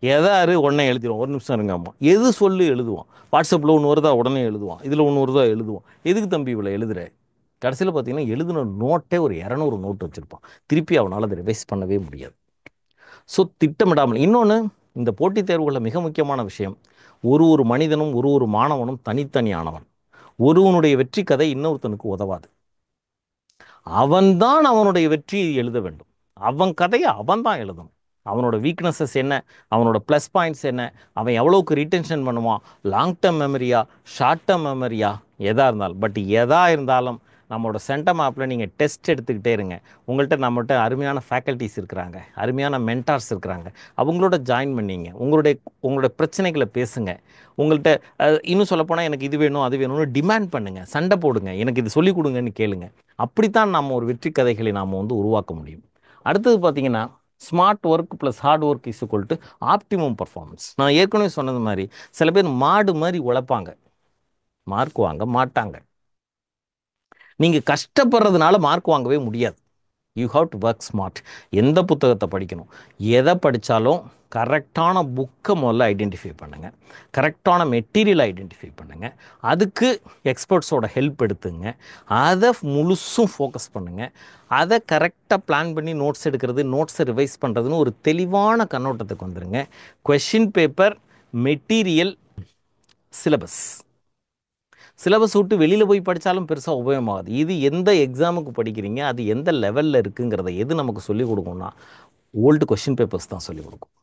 எதாரு உடனே எழுதிடுவான், ஒரு நிமிஷம் இருங்க அம்மா, எது சொல்லி எழுதுவான். வாட்ஸ்அப்பில் ஒன்று வருதா உடனே எழுதுவான், இதில் ஒன்று வருதா எழுதுவான். எதுக்கு தம்பி இவ்வளோ எழுதுற? கடைசியில் பார்த்தீங்கன்னா எழுதின நோட்டே ஒரு 200 நோட்டு வச்சுருப்பான். திருப்பி அவனால் அதை ரிவைஸ் பண்ணவே முடியாது. ஸோ திட்டமிடாமல். இன்னொன்று, இந்த போட்டித் தேர்வுகளில் மிக முக்கியமான விஷயம், ஒரு மனிதனும் ஒரு மாணவனும் தனித்தனியானவன். ஒருவனுடைய வெற்றி கதை இன்னொருத்தனுக்கு உதவாது. அவன்தான் அவனுடைய வெற்றியை எழுத வேண்டும். அவன் கதையை அவன் தான் எழுதணும். அவனோட வீக்னஸஸ் என்ன, அவனோட ப்ளஸ் பாயிண்ட்ஸ் என்ன, அவன் எவ்வளோக்கு ரீட்டென்ஷன் பண்ணுவான், லாங் டேர்ம் மெமரியா, ஷார்ட் டேர்ம் மெமரியா, எதாக இருந்தாலும். பட் எதாக இருந்தாலும் நம்மளோட சென்டம் ஆப்பில் நீங்கள் டெஸ்ட் எடுத்துக்கிட்டே இருங்க. நம்மகிட்ட அருமையான ஃபேக்கல்ட்டிஸ் இருக்கிறாங்க, அருமையான மென்டார்ஸ் இருக்கிறாங்க. அவங்களோட ஜாயின் பண்ணிங்க. உங்களுடைய பிரச்சனைகளை பேசுங்க. உங்கள்கிட்ட இன்னும் சொல்லப்போனால் எனக்கு இது வேணும் அது வேணும்னு டிமாண்ட் பண்ணுங்கள், சண்டை போடுங்க, எனக்கு இது சொல்லிக் கொடுங்கன்னு கேளுங்க. அப்படித்தான் நம்ம ஒரு வெற்றி கதைகளை நாம் வந்து உருவாக்க முடியும். அடுத்தது பார்த்தீங்கன்னா, smart work plus hard work is equal to optimum performance. நான் ஏற்கனவே சொன்னது மாதிரி சில பேர் மாடு மாதிரி உழைப்பாங்க, மார்க் வாங்க மாட்டாங்க. நீங்கள் கஷ்டப்படுறதுனால மார்க் வாங்கவே முடியாது. You have to work smart. எந்த புத்தகத்தை படிக்கணும், எதை படித்தாலும் கரெக்டான புக்கை முதல்ல ஐடென்டிஃபை பண்ணுங்கள், கரெக்டான மெட்டீரியலை ஐடென்டிஃபை பண்ணுங்கள், அதுக்கு எக்ஸ்பர்ட்ஸோட ஹெல்ப் எடுத்துங்க, அதை முழுசும் ஃபோக்கஸ் பண்ணுங்கள், அதை கரெக்டாக பிளான் பண்ணி நோட்ஸ் எடுக்கிறது, நோட்ஸை ரிவைஸ் பண்ணுறதுன்னு ஒரு தெளிவான கண்ணோட்டத்துக்கு வந்துடுங்க. Question paper material, syllabus. Syllabus விட்டு வெளியில் போய் படித்தாலும் பெருசாக உபயோகமாகுது. இது எந்த எக்ஸாமுக்கு படிக்கிறீங்க, அது எந்த லெவலில் இருக்குங்கிறத எது நமக்கு சொல்லிக் கொடுக்கும்னா ஓல்டு கொஷின் பேப்பர்ஸ் தான் சொல்லிக் கொடுக்கும்.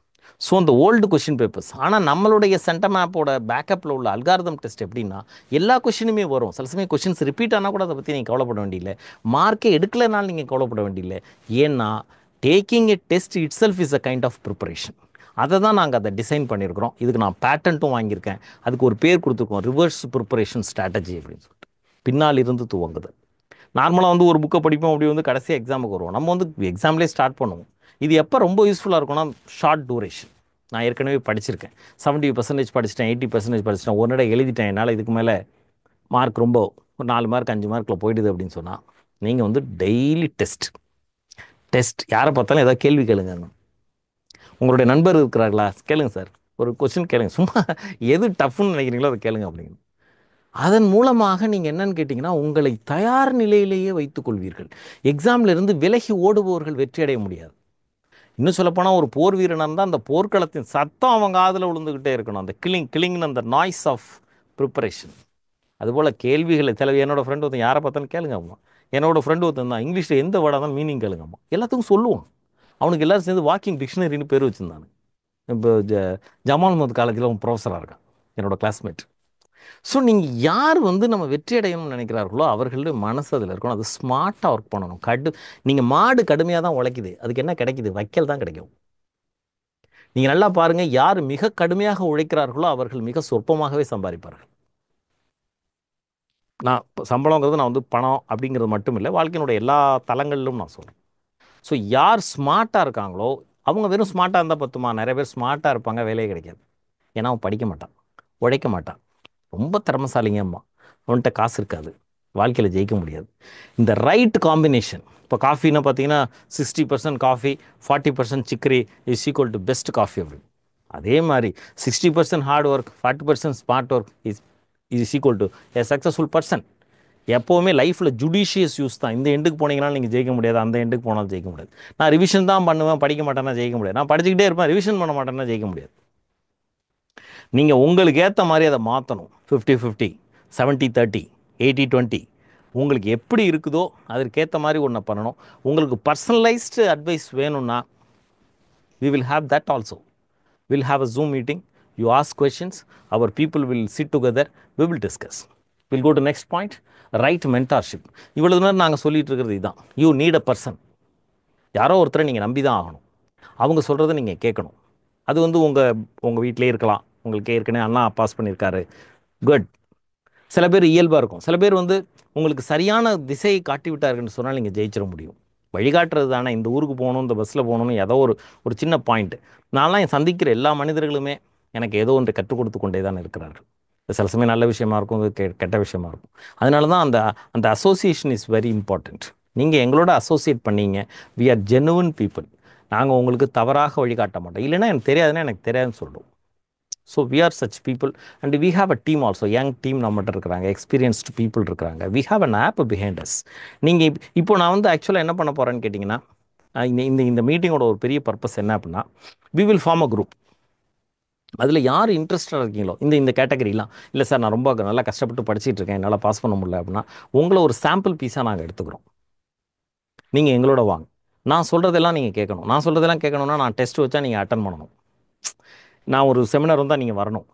ஸோ அந்த ஓல்டு கொஷின் பேப்பர்ஸ். ஆனால் நம்மளுடைய சென்டர் மேப்போட பேக்கப்பில் உள்ள அல்காரிதம் டெஸ்ட் எப்படின்னா எல்லா கொஷினுமே வரும். சில சமயம் கொஷின்ஸ் ரிப்பீட் ஆனால் கூட அதை பற்றி நீங்கள் கவலைப்பட வேண்டியில்லை. மார்க்கே எடுக்கலைனாலும் நீங்கள் கவலைப்பட வேண்டியில்லை. ஏன்னா taking a test itself is a kind of preparation. அதை தான் நாங்கள் அதை டிசைன் பண்ணியிருக்கிறோம். இதுக்கு நான் பேட்டன்ட்டும் வாங்கியிருக்கேன். அதுக்கு ஒரு பேர் கொடுத்துருக்கோம், ரிவர்ஸ் ப்ரிப்பரேஷன் ஸ்ட்ராட்டஜி அப்படின்னு சொல்லிட்டு. பின்னால் இருந்து துவங்குது. நார்மலாக வந்து ஒரு புக்கை படிப்போம், அப்படி வந்து கடைசி எக்ஸாமுக்கு வருவோம். நம்ம வந்து எக்ஸாம்லேயே ஸ்டார்ட் பண்ணுவோம். இது எப்போ ரொம்ப யூஸ்ஃபுல்லாக இருக்கும்னா ஷார்ட் டூரேஷன். நான் ஏற்கனவே படிச்சிருக்கேன். 70% படிச்சிட்டேன், 80% படிச்சிட்டேன், ஒரு நடை எழுதிட்டேன், என்னால் இதுக்கு மேலே மார்க் ரொம்ப ஒரு 4 மார்க் 5 மார்க்கில் போயிடுது அப்படின்னு சொன்னால் நீங்கள் வந்து டெய்லி டெஸ்ட் யாரை பார்த்தாலும் ஏதாவது கேள்வி கேளுங்க. உங்களுடைய நண்பர் இருக்கிறார்களா, கேளுங்க சார், ஒரு கொஸ்டின் கேளுங்க, சும்மா எது டஃப்னு நினைக்கிறீங்களோ அதை கேளுங்க அப்படின்னு. அதன் மூலமாக நீங்கள் என்னன்னு கேட்டிங்கன்னா உங்களை தயார் நிலையிலேயே வைத்துக் கொள்வீர்கள். எக்ஸாமில் இருந்து விலகி ஓடுபவர்கள் வெற்றி அடைய முடியாது. இன்னும் சொல்லப்போனால் ஒரு போர் வீரனாக இருந்தால் அந்த போர்க்களத்தின் சத்தம் அவங்க காதில் விழுந்துக்கிட்டே இருக்கணும். அந்த கிளிங்னு அந்த நாய்ஸ் ஆஃப் ப்ரிப்பரேஷன். அதுபோல் கேள்விகளை சில என்னோட ஃப்ரெண்டு ஒருத்தன் யாரை பார்த்தாலும் கேளுங்க அம்மா. என்னோட ஃப்ரெண்டு ஒருத்தன் தான் இங்கிலீஷில் எந்த வேர்டாக தான் மீனிங் கேளுங்க அம்மா, எல்லாத்துக்கும் சொல்லுவான். அவனுக்கு எல்லோரும் சேர்ந்து வாக்கிங் டிக்ஷனரின்னு பேர் வச்சுருந்தானு. இப்போ ஜமால் முகமது காலேஜில் அவன் ப்ரொஃபஸராக இருக்கான், என்னோட கிளாஸ்மேட். ஸோ நீங்கள் யார் வந்து நம்ம வெற்றி அடையணும்னு நினைக்கிறார்களோ அவர்களுடைய மனசு அதில் இருக்கணும். அது ஸ்மார்ட்டாக ஒர்க் பண்ணணும். நீங்கள் மாடு கடுமையாக தான் உழைக்குது, அதுக்கு என்ன கிடைக்குது, வைக்கல் தான் கிடைக்கும். நீங்கள் நல்லா பாருங்கள், யார் மிக கடுமையாக உழைக்கிறார்களோ அவர்கள் மிக சொற்பமாகவே சம்பாதிப்பார்கள். நான் சம்பளங்கிறது நான் வந்து பணம் அப்படிங்கிறது மட்டும் இல்லை, வாழ்க்கையினுடைய எல்லா தளங்களிலும் நான் சொல்கிறேன். ஸோ யார் ஸ்மார்ட்டாக இருக்காங்களோ அவங்க வெறும் ஸ்மார்ட்டாக இருந்தால் பத்துமா, நிறைய பேர் ஸ்மார்ட்டாக இருப்பாங்க, வேலையே கிடைக்காது. ஏன்னா அவன் படிக்க மாட்டான், உழைக்க மாட்டான், ரொம்ப திறமசாலிங்க அம்மா, அவன்கிட்ட காசு இருக்காது, வாழ்க்கையில் ஜெயிக்க முடியாது. இந்த ரைட் காம்பினேஷன். இப்போ காஃபின்னா பார்த்தீங்கன்னா 60% coffee 40% chicory is equal to best coffee அப்படின்னு. அதே மாதிரி 60% hard work 40% smart work is equal to A successful person. எப்போவுமே லைஃப்பில் ஜுடிஷியஸ் யூஸ் தான். இந்த எண்டுக்கு போனீங்கனாலும் நீங்கள் ஜெயிக்க முடியாது, அந்த எண்டுக்கு போனாலும் ஜெயிக்க முடியாது. நான் ரிவிஷன் தான் பண்ணுவேன், படிக்க மாட்டேன்னா ஜெயிக்க முடியாது. நான் படிச்சுக்கிட்டே இருப்பேன், ரிவிஷன் பண்ண மாட்டேன்னா ஜெயிக்க முடியாது. நீங்கள் உங்களுக்கு ஏற்ற மாதிரி அதை மாற்றணும். 50-50, 70-30, 80-20, உங்களுக்கு எப்படி இருக்குதோ அதற்கேற்ற மாதிரி ஒன்றை பண்ணணும். உங்களுக்கு பர்சனலைஸ்டு அட்வைஸ் வேணும்னா we will have that also. We'll have a Zoom meeting, you ask questions, our people will sit together, we will discuss. We'll go to next point, right mentorship. இவ்வளவு நேரம் நாங்கள் சொல்லிட்டு இருக்கிறது இதுதான். You need a person. யாரோ ஒருத்தரை நீங்கள் நம்பி தான் ஆகணும். அவங்க சொல்கிறத நீங்கள் கேட்கணும். அது வந்து உங்கள் வீட்டிலே இருக்கலாம். உங்களுக்கு ஏற்கனவே அண்ணா பாஸ் பண்ணியிருக்காரு, குட். சில பேர் இயல்பாக இருக்கும். சில பேர் வந்து உங்களுக்கு சரியான திசையை காட்டி விட்டாருன்னு சொன்னால் நீங்கள் ஜெயிச்சிட முடியும். வழிகாட்டுறது தானே. இந்த ஊருக்கு போகணும், இந்த பஸ்ஸில் போகணும்னு ஏதோ ஒரு சின்ன பாயிண்ட்டு. நான்லாம் சந்திக்கிற எல்லா மனிதர்களுமே எனக்கு ஏதோ ஒன்று கற்றுக் கொடுத்து கொண்டே தான் இருக்கிறார்கள். சில சமயம் நல்ல விஷயமா இருக்கும், கெட்ட விஷயமா இருக்கும். அதனால தான் அந்த அசோசியேஷன் இஸ் வெரி இம்பார்ட்டண்ட். நீங்கள் எங்களோட அசோசியேட் பண்ணீங்க, வி ஆர் ஜெனுவன் பீப்புள். நாங்கள் உங்களுக்கு தவறாக வழிகாட்ட மாட்டோம். இல்லைன்னா எனக்கு தெரியாதுன்னா எனக்கு தெரியாதுன்னு சொல்லுவோம். So we are such people and we have a team also. Young team நம்மகிட்ட இருக்கிறாங்க, எக்ஸ்பீரியன்ஸ்டு பீப்புள் இருக்கிறாங்க. We have an app behind us. நீங்கள் இப்போ நான் வந்து ஆக்சுவலாக என்ன பண்ண போகிறேன்னு கேட்டிங்கன்னா, இந்த மீட்டிங்கோட ஒரு பெரிய பர்பஸ் என்ன அப்படின்னா, we will form a group. அதில் யார் இன்ட்ரெஸ்டாக இருக்கீங்களோ, இந்த கேட்டகரிலாம் இல்லை சார் நான் ரொம்ப நல்லா கஷ்டப்பட்டு படிச்சுட்டு இருக்கேன், என்னால் பாஸ் பண்ண முடியல அப்படின்னா உங்களை ஒரு சாம்பிள் பீஸாக நாங்கள் எடுத்துக்கிறோம். நீங்கள் எங்களோட வாங்க. நான் சொல்கிறதெல்லாம் நீங்கள் கேட்கணும். நான் சொல்கிறதெல்லாம் கேட்கணுன்னா நான் டெஸ்ட் வச்சா நீங்கள் அட்டன் பண்ணணும். நான் ஒரு செமினார் வந்தால் நீங்கள் வரணும்.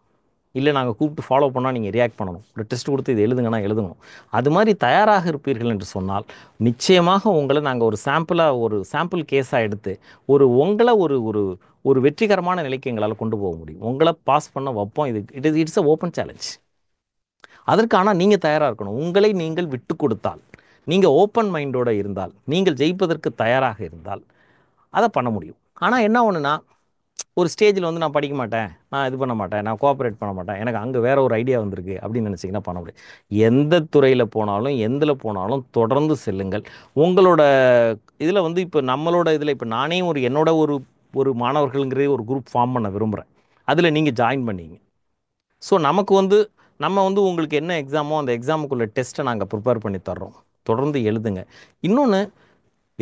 இல்லை நாங்கள் கூப்பிட்டு ஃபாலோ பண்ணால் நீங்கள் ரியாக்ட் பண்ணணும். ஒரு டெஸ்ட் கொடுத்து இது எழுதுங்கன்னா எழுதணும். அது மாதிரி தயாராக இருப்பீர்கள் என்று சொன்னால் நிச்சயமாக உங்களை நாங்கள் ஒரு சாம்பிள் கேஸாக எடுத்து உங்களை ஒரு வெற்றிகரமான நிலைக்கு எங்களால் கொண்டு போக முடியும். உங்களை பாஸ் பண்ண வைப்போம். It's a open challenge. அதற்கு ஆனால் நீங்கள் தயாராக இருக்கணும். உங்களை நீங்கள் விட்டு கொடுத்தால், நீங்கள் ஓப்பன் மைண்டோடு இருந்தால், நீங்கள் ஜெயிப்பதற்கு தயாராக இருந்தால் அதை பண்ண முடியும். ஆனால் என்ன ஒன்றுனா, ஒரு ஸ்டேஜில் வந்து நான் படிக்க மாட்டேன், நான் இது பண்ண மாட்டேன், நான் கோஆப்ரேட் பண்ண மாட்டேன், எனக்கு அங்கே வேறு ஒரு ஐடியா வந்திருக்கு அப்படின்னு நினச்சிங்கன்னா பண்ண முடியும். எந்த துறையில் போனாலும் எந்தில் போனாலும் தொடர்ந்து செல்லுங்கள். உங்களோட இதில் வந்து இப்போ நம்மளோட இதில் இப்போ நானே என்னோட ஒரு மாணவர்கள்ங்கிற ஒரு குரூப் ஃபார்ம் பண்ண விரும்புகிறேன். அதில் நீங்கள் ஜாயின் பண்ணிங்க. ஸோ நம்ம வந்து உங்களுக்கு என்ன எக்ஸாமோ அந்த எக்ஸாமுக்குள்ள டெஸ்ட்டை நாங்கள் ப்ரிப்பேர் பண்ணி தர்றோம். தொடர்ந்து எழுதுங்க. இன்னொன்று,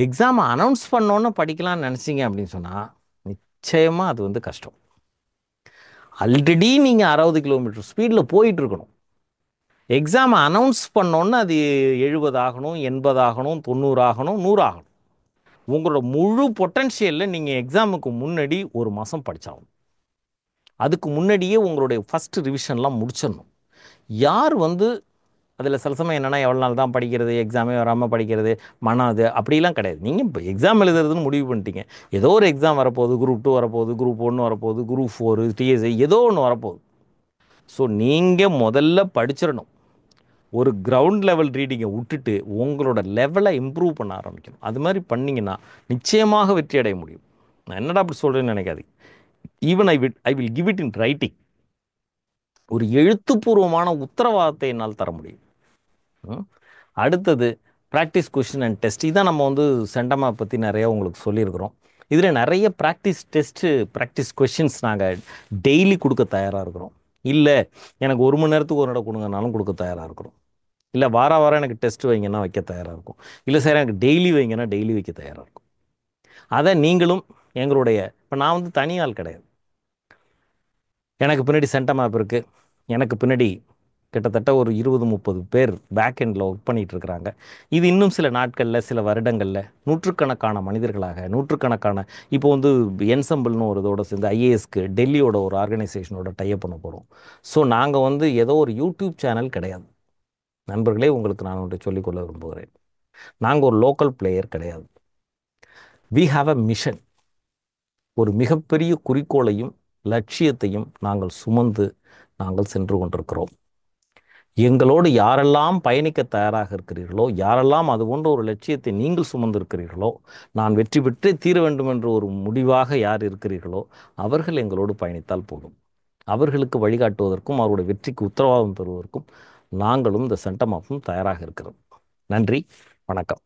எக்ஸாமை அனௌன்ஸ் பண்ணோன்னு படிக்கலாம்னு நினச்சிங்க அப்படின்னு சொன்னால் நிச்சயமாக அது வந்து கஷ்டம். ஆல்ரெடி நீங்கள் 60 கிலோமீட்டர் ஸ்பீடில் போயிட்டு இருக்கணும். எக்ஸாம் அனௌன்ஸ் பண்ணோன்னு அது 70 ஆகணும், 80 ஆகணும், 90 ஆகணும், 100 ஆகணும். உங்களோட முழு பொட்டன்ஷியலில் நீங்கள் எக்ஸாமுக்கு முன்னாடி ஒரு மாதம் படிச்சாகணும். அதுக்கு முன்னாடியே உங்களுடைய ஃபஸ்ட்டு ரிவிஷன்லாம் முடிச்சிடணும். யார் அதில் சில சமயம் என்னென்னா எவ்வளோ நாள் தான் படிக்கிறது, எக்ஸாமே வராமல் படிக்கிறது, மனம் அது அப்படிலாம் கிடையாது. நீங்கள் இப்போ எக்ஸாம் எழுதுறதுன்னு முடிவு பண்ணிட்டீங்க. ஏதோ ஒரு எக்ஸாம் வரப்போகுது, குரூப் 2 வரப்போகுது, குரூப் 1 வரப்போகுது, குரூப் 4, டிஎஸ்ஐ ஏதோ ஒன்று வரப்போகுது. ஸோ நீங்கள் முதல்ல படிச்சிடணும். ஒரு கிரவுண்ட் லெவல் ரீடிங்கை விட்டுட்டு உங்களோட லெவலை இம்ப்ரூவ் பண்ண ஆரம்பிக்கணும். அது மாதிரி பண்ணிங்கன்னா நிச்சயமாக வெற்றி அடைய முடியும். நான் என்னடா அப்படி சொல்கிறேன்னு நினைக்காதீங்க. Even I will give it in writing. ஒரு எழுத்துப்பூர்வமான உத்தரவாதத்தை என்னால் தர முடியும். அடுத்தது ப்ராக்டிஸ் கொஷின் அண்ட் டெஸ்ட். இதான் நம்ம சென்டமா பற்றி நிறைய உங்களுக்கு சொல்லியிருக்கிறோம். இதில் நிறைய ப்ராக்டிஸ் டெஸ்ட்டு, ப்ராக்டிஸ் கொஷின்ஸ் நாங்கள் டெய்லி கொடுக்க தயாராக இருக்கிறோம். இல்லை எனக்கு 1 மணி நேரத்துக்கு ஒரு இடம் கொடுங்கனாலும் கொடுக்க தயாராக இருக்கிறோம். இல்லை வாரம் எனக்கு டெஸ்ட் வைங்கன்னா வைக்க தயாராக இருக்கும். இல்லை சார் எனக்கு டெய்லி வைங்கன்னா டெய்லி வைக்க தயாராக இருக்கும். அதை நீங்களும் எங்களுடைய இப்போ நான் தனியால் கிடையாது. எனக்கு பின்னாடி சென்டம் ஆப் இருக்குது. எனக்கு பின்னாடி கிட்டத்தட்ட ஒரு 20-30 பேர் பேக் எண்டில் ஒர்க் பண்ணிகிட்டு இருக்கிறாங்க. இது இன்னும் சில நாட்களில், சில வருடங்களில் நூற்றுக்கணக்கான மனிதர்களாக, நூற்றுக்கணக்கான இப்போ என்சம்பிள்னு ஒரு இதோட சேர்ந்து ஐஏஎஸ்க்கு டெல்லியோட ஒரு ஆர்கனைசேஷனோட டைப் பண்ண போகிறோம். ஸோ நாங்கள் ஏதோ ஒரு யூடியூப் சேனல் கிடையாது. நண்பர்களே, உங்களுக்கு நான் ஒன்று சொல்லிக்கொள்ள விரும்புகிறேன். நாங்கள் ஒரு லோக்கல் பிளேயர் கிடையாது. We have a mission. ஒரு மிகப்பெரிய குறிக்கோளையும் லட்சியத்தையும் நாங்கள் சுமந்து நாங்கள் சென்று கொண்டிருக்கிறோம். எங்களோடு யாரெல்லாம் பயணிக்க தயாராக இருக்கிறீர்களோ, யாரெல்லாம் அது போன்ற ஒரு லட்சியத்தை நீங்கள் சுமந்திருக்கிறீர்களோ, நான் வெற்றி பெற்றே தீர வேண்டும் என்று ஒரு முடிவாக யார் இருக்கிறீர்களோ அவர்கள் எங்களோடு பயணித்தால் போதும். அவர்களுக்கு வழிகாட்டுவதற்கும் அவருடைய வெற்றிக்கு உத்தரவாதம் தருவதற்கும் நாங்களும் இந்த சென்டம் ஆஃபும் தயாராக இருக்கிறோம். நன்றி, வணக்கம்.